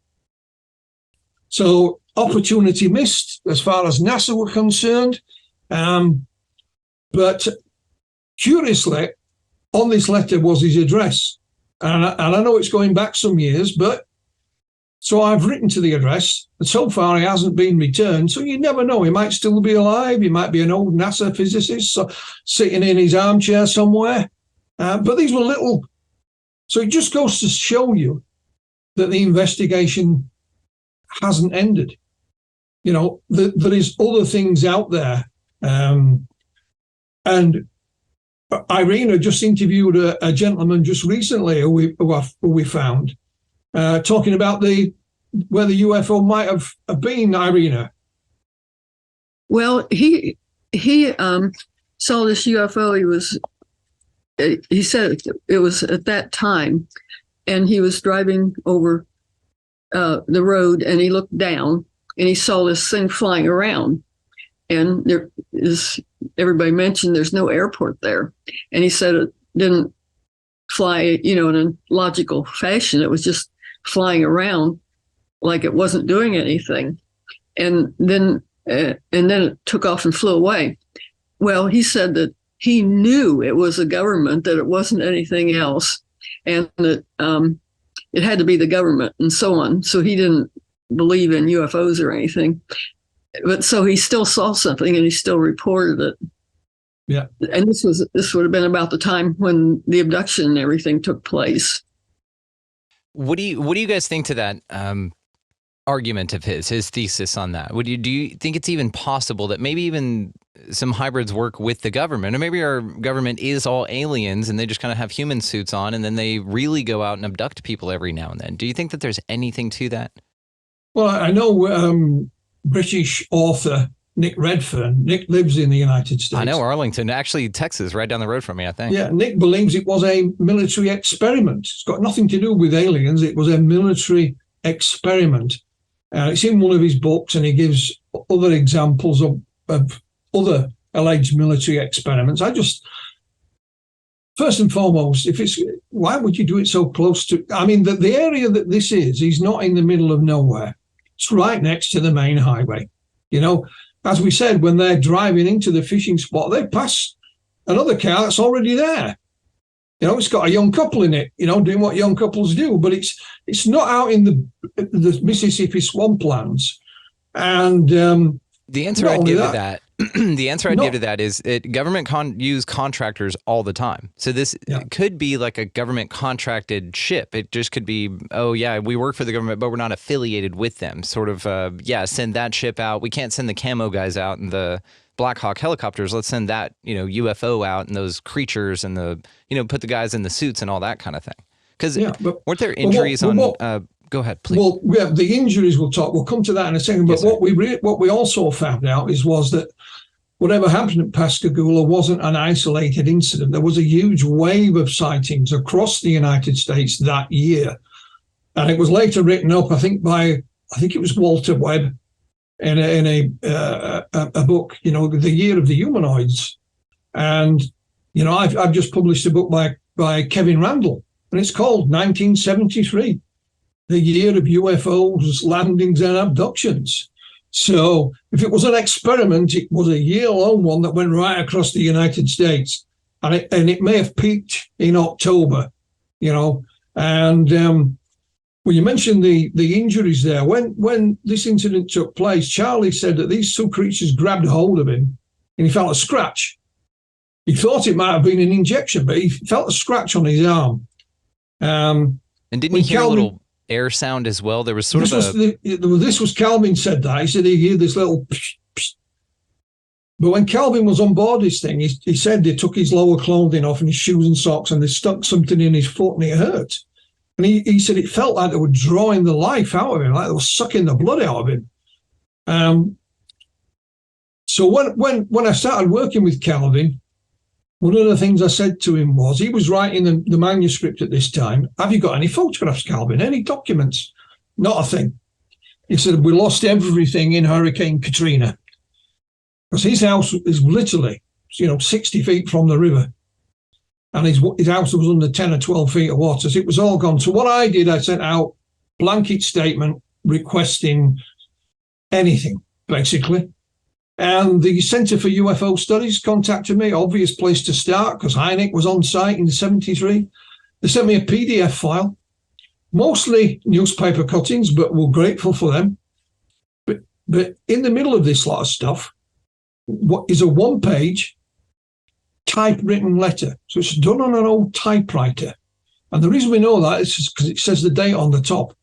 So opportunity missed as far as NASA were concerned. But curiously, on this letter was his address. And I know it's going back some years, but so I've written to the address, and so far he hasn't been returned. So you never know. He might still be alive. He might be an old NASA physicist sitting in his armchair somewhere. But these were little. So it just goes to show you that the investigation hasn't ended. There is other things out there. And Irena just interviewed a gentleman just recently who we found, talking about where the UFO might have been, Irena. Well, he saw this UFO. He said it was at that time, and he was driving over the road, and he looked down, and he saw this thing flying around. And there is, everybody mentioned, there's no airport there. And he said it didn't fly, in a logical fashion. It was just flying around like it wasn't doing anything. And then it took off and flew away. Well, he said that he knew it was a government, that it wasn't anything else, and that it had to be the government and so on. So he didn't believe in UFOs or anything. But so he still saw something and he still reported it. Yeah. And this would have been about the time when the abduction and everything took place. What do you guys think to that argument of his thesis on that? Do you think it's even possible that maybe even some hybrids work with the government, or maybe our government is all aliens and they just kind of have human suits on and then they really go out and abduct people every now and then? Do you think that there's anything to that? Well, I know British author Nick Redfern. Nick lives in the United States. I know Arlington, actually Texas, right down the road from me, I think. Yeah, Nick believes it was a military experiment. It's got nothing to do with aliens. It was a military experiment. It's in one of his books, and he gives other examples of other alleged military experiments. For first and foremost, why would you do it so close to? I mean, the area that this is not in the middle of nowhere. It's right next to the main highway. As we said, when they're driving into the fishing spot, they pass another car that's already there. It's got a young couple in it, doing what young couples do, but it's not out in the Mississippi swamplands. And the answer I'd give to that, give to that is government use contractors all the time. So this could be like a government contracted ship. It just could be, oh yeah, we work for the government, but we're not affiliated with them. Sort of, send that ship out. We can't send the camo guys out and the Black Hawk helicopters. Let's send that, UFO out and those creatures and put the guys in the suits and all that kind of thing. Because weren't there injuries on? Go ahead, please. Well, the injuries we'll come to that in a second. But yes, what we also found out was that whatever happened at Pascagoula wasn't an isolated incident. There was a huge wave of sightings across the United States that year, and it was later written up, I think it was Walter Webb, in a book, The Year of the Humanoids, and I've just published a book by Kevin Randall, and it's called 1973. The Year of UFOs, Landings and Abductions. So if it was an experiment, it was a year-long one that went right across the United States. And it may have peaked in October, And well, you mentioned the injuries there. When this incident took place, Charlie said that these two creatures grabbed hold of him and he felt a scratch. He thought it might have been an injection, but he felt a scratch on his arm. And didn't he hear a little air sound as well? There was sort of this was Calvin said that. He said he heard this little psh, psh. But when Calvin was on board this thing, he said they took his lower clothing off and his shoes and socks and they stuck something in his foot and it hurt. And he said it felt like they were drawing the life out of him, like they were sucking the blood out of him. So when I started working with Calvin, one of the things I said to him was, he was writing the manuscript at this time. Have you got any photographs, Calvin? Any documents? Not a thing. He said, we lost everything in Hurricane Katrina. Because his house is literally, 60 feet from the river. And his house was under 10 or 12 feet of water. So it was all gone. So what I did, I sent out blanket statement requesting anything, basically. And the Center for UFO Studies contacted me, obvious place to start, because Hynek was on site in 73. They sent me a PDF file, mostly newspaper cuttings, but we're grateful for them. But in the middle of this lot of stuff, what is a one-page typewritten letter. So it's done on an old typewriter. And the reason we know that is because it says the date on the top.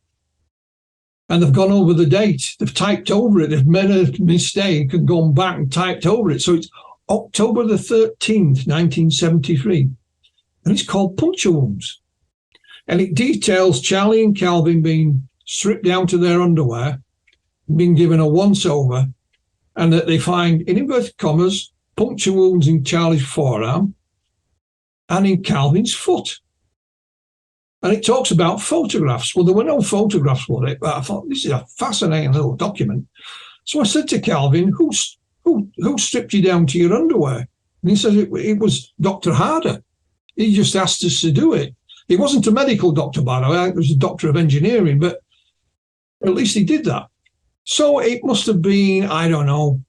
And they've gone over the date. They've typed over it. They've made a mistake and gone back and typed over it. So it's October the 13th, 1973. And it's called Puncture Wounds. And it details Charlie and Calvin being stripped down to their underwear, being given a once-over, and that they find, in inverted commas, puncture wounds in Charlie's forearm and in Calvin's foot. And it talks about photographs. Well, there were no photographs for it, but I thought, this is a fascinating little document. So I said to Calvin, who stripped you down to your underwear? And he said, it was Dr. Harder. He just asked us to do it. He wasn't a medical doctor, by the way. He was a doctor of engineering, but at least he did that. So it must have been, I don't know,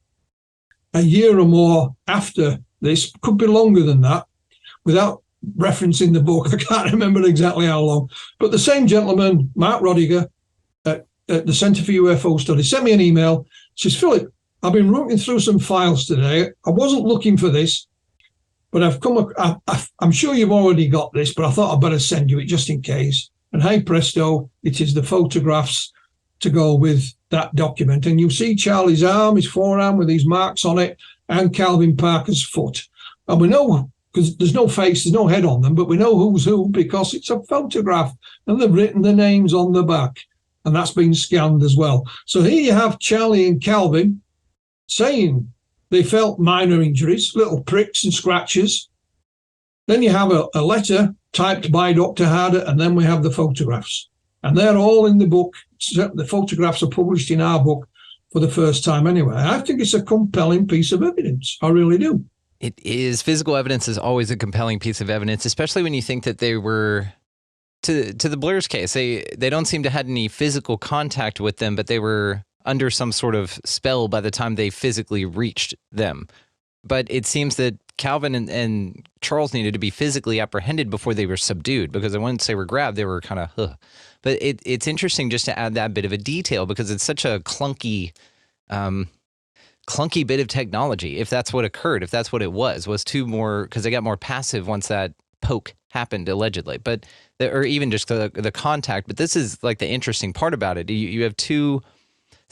a year or more after this, could be longer than that, without referencing the book. I can't remember exactly how long. But the same gentleman, Mark Rodiger, at the Center for UFO Studies, sent me an email. Says, Philip, I've been rooting through some files today. I wasn't looking for this, but I'm sure you've already got this, but I thought I'd better send you it just in case. And hey, presto, it is the photographs to go with that document. And you see Charlie's arm, his forearm with these marks on it, and Calvin Parker's foot. And we know, because there's no face, there's no head on them, but we know who's who because it's a photograph and they've written the names on the back. And that's been scanned as well. So here you have Charlie and Calvin saying they felt minor injuries, little pricks and scratches. Then you have a letter typed by Dr. Harder, and then we have the photographs. And they're all in the book. The photographs are published in our book for the first time anyway. I think it's a compelling piece of evidence. I really do. It is. Physical evidence is always a compelling piece of evidence, especially when you think that they were, to the Blair's case, they don't seem to have any physical contact with them, but they were under some sort of spell by the time they physically reached them. But it seems that Calvin and Charles needed to be physically apprehended before they were subdued, because once they were grabbed, they were kind of, But it's interesting just to add that bit of a detail, because it's such a clunky bit of technology. If that's what occurred, if that's what it was because they got more passive once that poke happened, allegedly, or even just the contact. But this is like the interesting part about it. You have two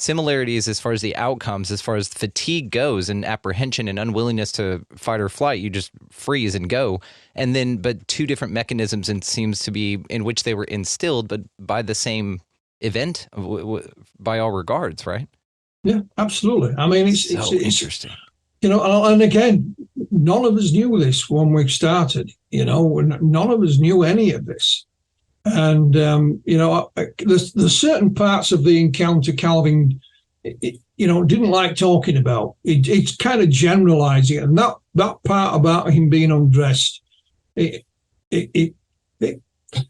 similarities as far as the outcomes, as far as fatigue goes, and apprehension and unwillingness to fight or flight. You just freeze and go. And then, but two different mechanisms, and seems to be in which they were instilled, but by the same event, by all regards, right? Yeah, absolutely. I mean, it's interesting. And again, none of us knew this when we started. None of us knew any of this. And, there's certain parts of the encounter Calvin, didn't like talking about. It's kind of generalizing. And that part about him being undressed, it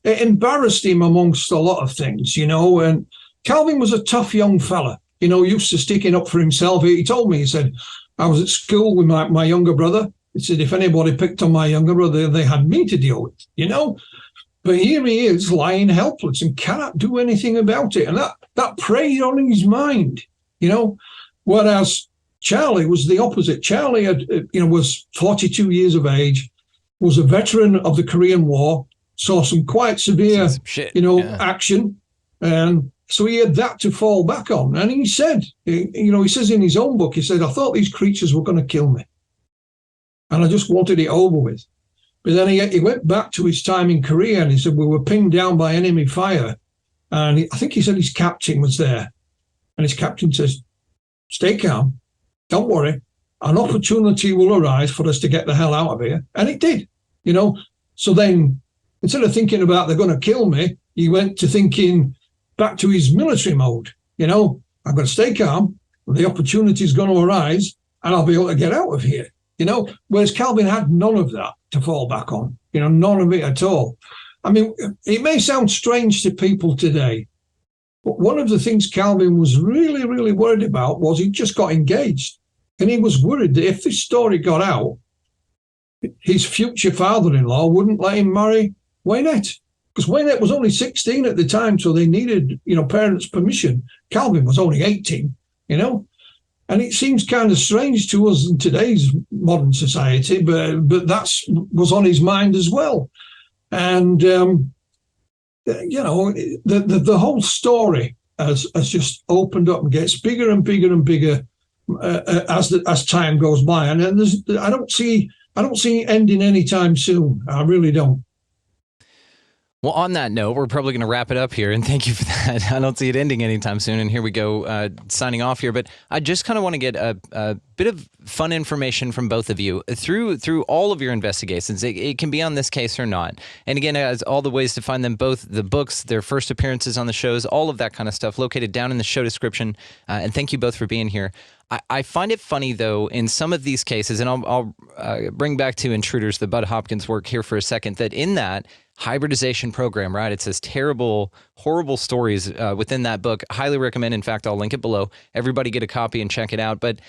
embarrassed him amongst a lot of things, and Calvin was a tough young fella, used to sticking up for himself. He told me, he said, I was at school with my younger brother. He said, if anybody picked on my younger brother, they had me to deal with, But here he is lying helpless and cannot do anything about it. And that preyed on his mind, whereas Charlie was the opposite. Charlie was 42 years of age, was a veteran of the Korean War, saw some quite severe, action. And so he had that to fall back on. And he said, he says in his own book, he said, I thought these creatures were going to kill me. And I just wanted it over with. But then he went back to his time in Korea, and he said, we were pinned down by enemy fire. And I think he said his captain was there. And his captain says, stay calm, don't worry. An opportunity will arise for us to get the hell out of here. And it did, So then, instead of thinking about they're going to kill me, he went to thinking back to his military mode. I'm going to stay calm, the opportunity is going to arise, and I'll be able to get out of here. Whereas Calvin had none of that to fall back on, none of it at all. I mean, it may sound strange to people today, but one of the things Calvin was really, really worried about was he just got engaged. And he was worried that if this story got out, his future father-in-law wouldn't let him marry Waynette. Because Waynette was only 16 at the time, so they needed, parents' permission. Calvin was only 18, And it seems kind of strange to us in today's modern society, but that was on his mind as well. And, the whole story has just opened up and gets bigger and bigger and bigger as time goes by. And I don't see it ending anytime soon. I really don't. Well, on that note, we're probably going to wrap it up here, and thank you for that. I don't see it ending anytime soon, and here we go, signing off here. But I just kind of want to get a bit of fun information from both of you through all of your investigations. It can be on this case or not. And again, as all the ways to find them, both the books, their first appearances on the shows, all of that kind of stuff, located down in the show description. And thank you both for being here. I find it funny, though, in some of these cases, and I'll bring back to Intruders, the Bud Hopkins work here for a second, that in that hybridization program, right? It says terrible, horrible stories within that book. Highly recommend. In fact, I'll link it below. Everybody get a copy and check it out. But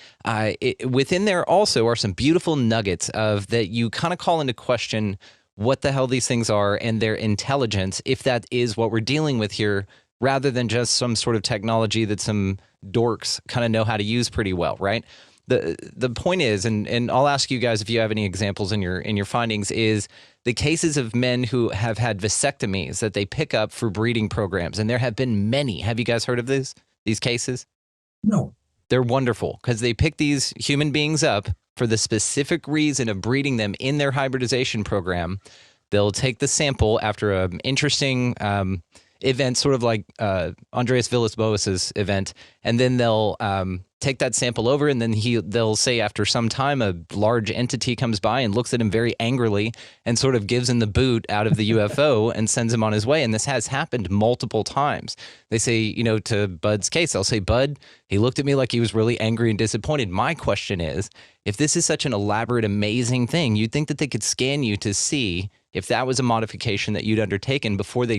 within there also are some beautiful nuggets of that you kind of call into question what the hell these things are and their intelligence, if that is what we're dealing with here, rather than just some sort of technology that some dorks kind of know how to use pretty well, right? The point is, and I'll ask you guys if you have any examples in your findings, is the cases of men who have had vasectomies that they pick up for breeding programs, and there have been many. Have you guys heard of these cases? No. They're wonderful because they pick these human beings up for the specific reason of breeding them in their hybridization program. They'll take the sample after an interesting event, sort of like Andreas Villas-Boas's event, and then they'll take that sample over, and then they'll say after some time a large entity comes by and looks at him very angrily and sort of gives him the boot out of the UFO and sends him on his way. And this has happened multiple times. They say, to Bud's case, they'll say, Bud, he looked at me like he was really angry and disappointed. My question is, if this is such an elaborate, amazing thing, you'd think that they could scan you to see if that was a modification that you'd undertaken before they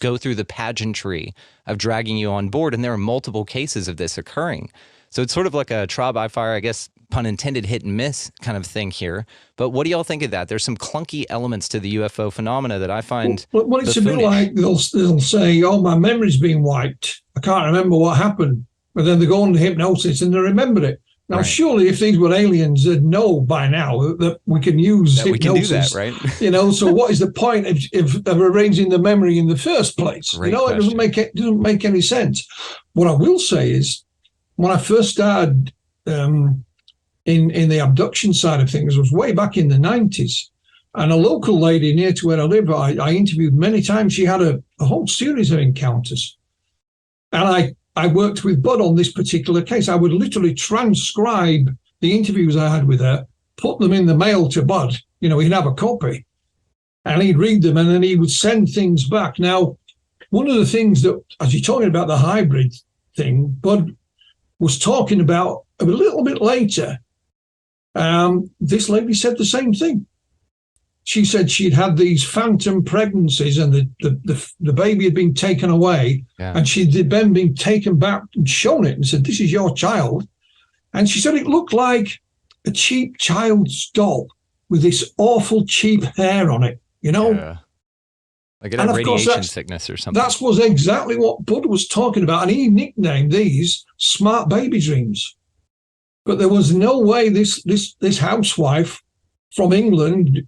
go through the pageantry of dragging you on board. And there are multiple cases of this occurring. So it's sort of like a trial by fire, I guess, pun intended, hit and miss kind of thing here. But what do y'all think of that? There's some clunky elements to the UFO phenomena that I find well, it's a bit like they'll say, oh, my memory's been wiped. I can't remember what happened. But then they go on to hypnosis and they remember it. Now, right. Surely if these were aliens, they'd know by now that we can use that hypnosis. We can do that, right? So what is the point of arranging the memory in the first place? Great It doesn't make any sense. What I will say is, when I first started in the abduction side of things was way back in the 90s. And a local lady near to where I live, I interviewed many times. She had a whole series of encounters. And I worked with Bud on this particular case. I would literally transcribe the interviews I had with her, put them in the mail to Bud. He'd have a copy. And he'd read them and then he would send things back. Now, one of the things that, as you're talking about the hybrid thing, Bud was talking about a little bit later, this lady said the same thing. She said she'd had these phantom pregnancies and the baby had been taken away, and she'd then been taken back and shown it and said, this is your child. And she said it looked like a cheap child's doll with this awful cheap hair on it, Yeah. Like it had radiation sickness or something. That was exactly what Bud was talking about. And he nicknamed these smart baby dreams. But there was no way this housewife from England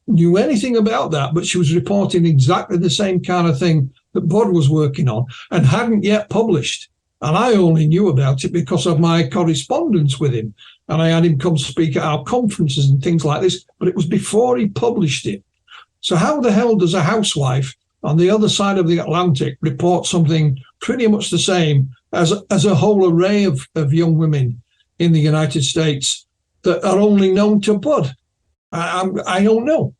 knew anything about that, but she was reporting exactly the same kind of thing that Bud was working on and hadn't yet published. And I only knew about it because of my correspondence with him. And I had him come speak at our conferences and things like this, but it was before he published it. So how the hell does a housewife on the other side of the Atlantic report something pretty much the same as a whole array of young women in the United States that are only known to Bud? I don't know.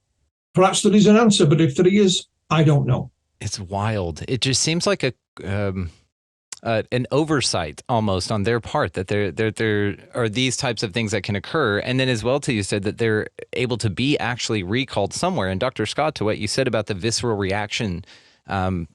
Perhaps there is an answer, but if there is, I don't know. It's wild. It just seems like an oversight almost on their part that there are these types of things that can occur. And then as well, too, you said that they're able to be actually recalled somewhere. And Dr. Scott, to what you said about the visceral reaction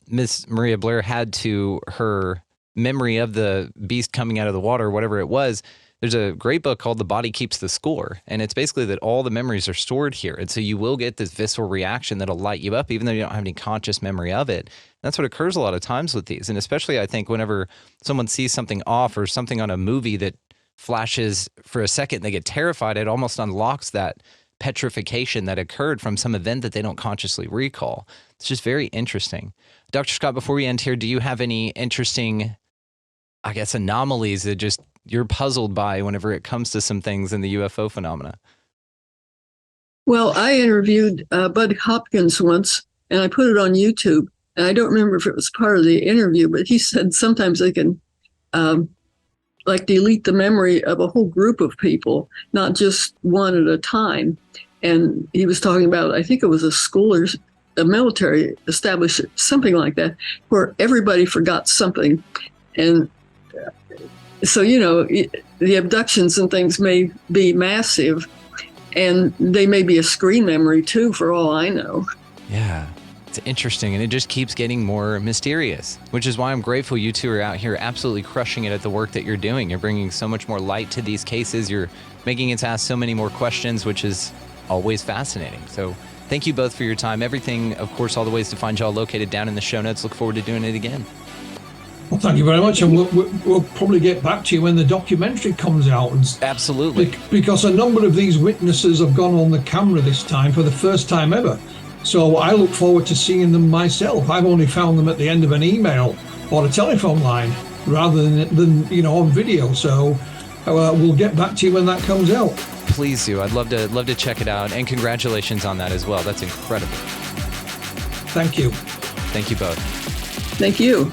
Miss Maria Blair had to her memory of the beast coming out of the water, whatever it was, there's a great book called The Body Keeps the Score. And it's basically that all the memories are stored here. And so you will get this visceral reaction that'll light you up, even though you don't have any conscious memory of it. And that's what occurs a lot of times with these. And especially, I think, whenever someone sees something off or something on a movie that flashes for a second, and they get terrified, it almost unlocks that petrification that occurred from some event that they don't consciously recall. It's just very interesting. Dr. Scott, before we end here, do you have any interesting, I guess, anomalies that just you're puzzled by whenever it comes to some things in the UFO phenomena? Well, I interviewed Bud Hopkins once, and I put it on YouTube. And I don't remember if it was part of the interview, but he said sometimes they can like delete the memory of a whole group of people, not just one at a time. And he was talking about, I think it was a school or a military establishment, something like that, where everybody forgot something. And so, you know, the abductions and things may be massive, and they may be a screen memory too, for all I know. Yeah, it's interesting, and it just keeps getting more mysterious, which is why I'm grateful you two are out here absolutely crushing it at the work that you're doing. You're bringing so much more light to these cases. You're making us ask so many more questions, which is always fascinating. So thank you both for your time. Everything, of course, all the ways to find y'all located down in the show notes. Look forward to doing it again. Well, thank you very much, and we'll probably get back to you when the documentary comes out. Absolutely. Because a number of these witnesses have gone on the camera this time for the first time ever. So I look forward to seeing them myself. I've only found them at the end of an email or a telephone line rather than you know, on video. So we'll get back to you when that comes out. Please do. I'd love to check it out, and congratulations on that as well. That's incredible. Thank you. Thank you both. Thank you.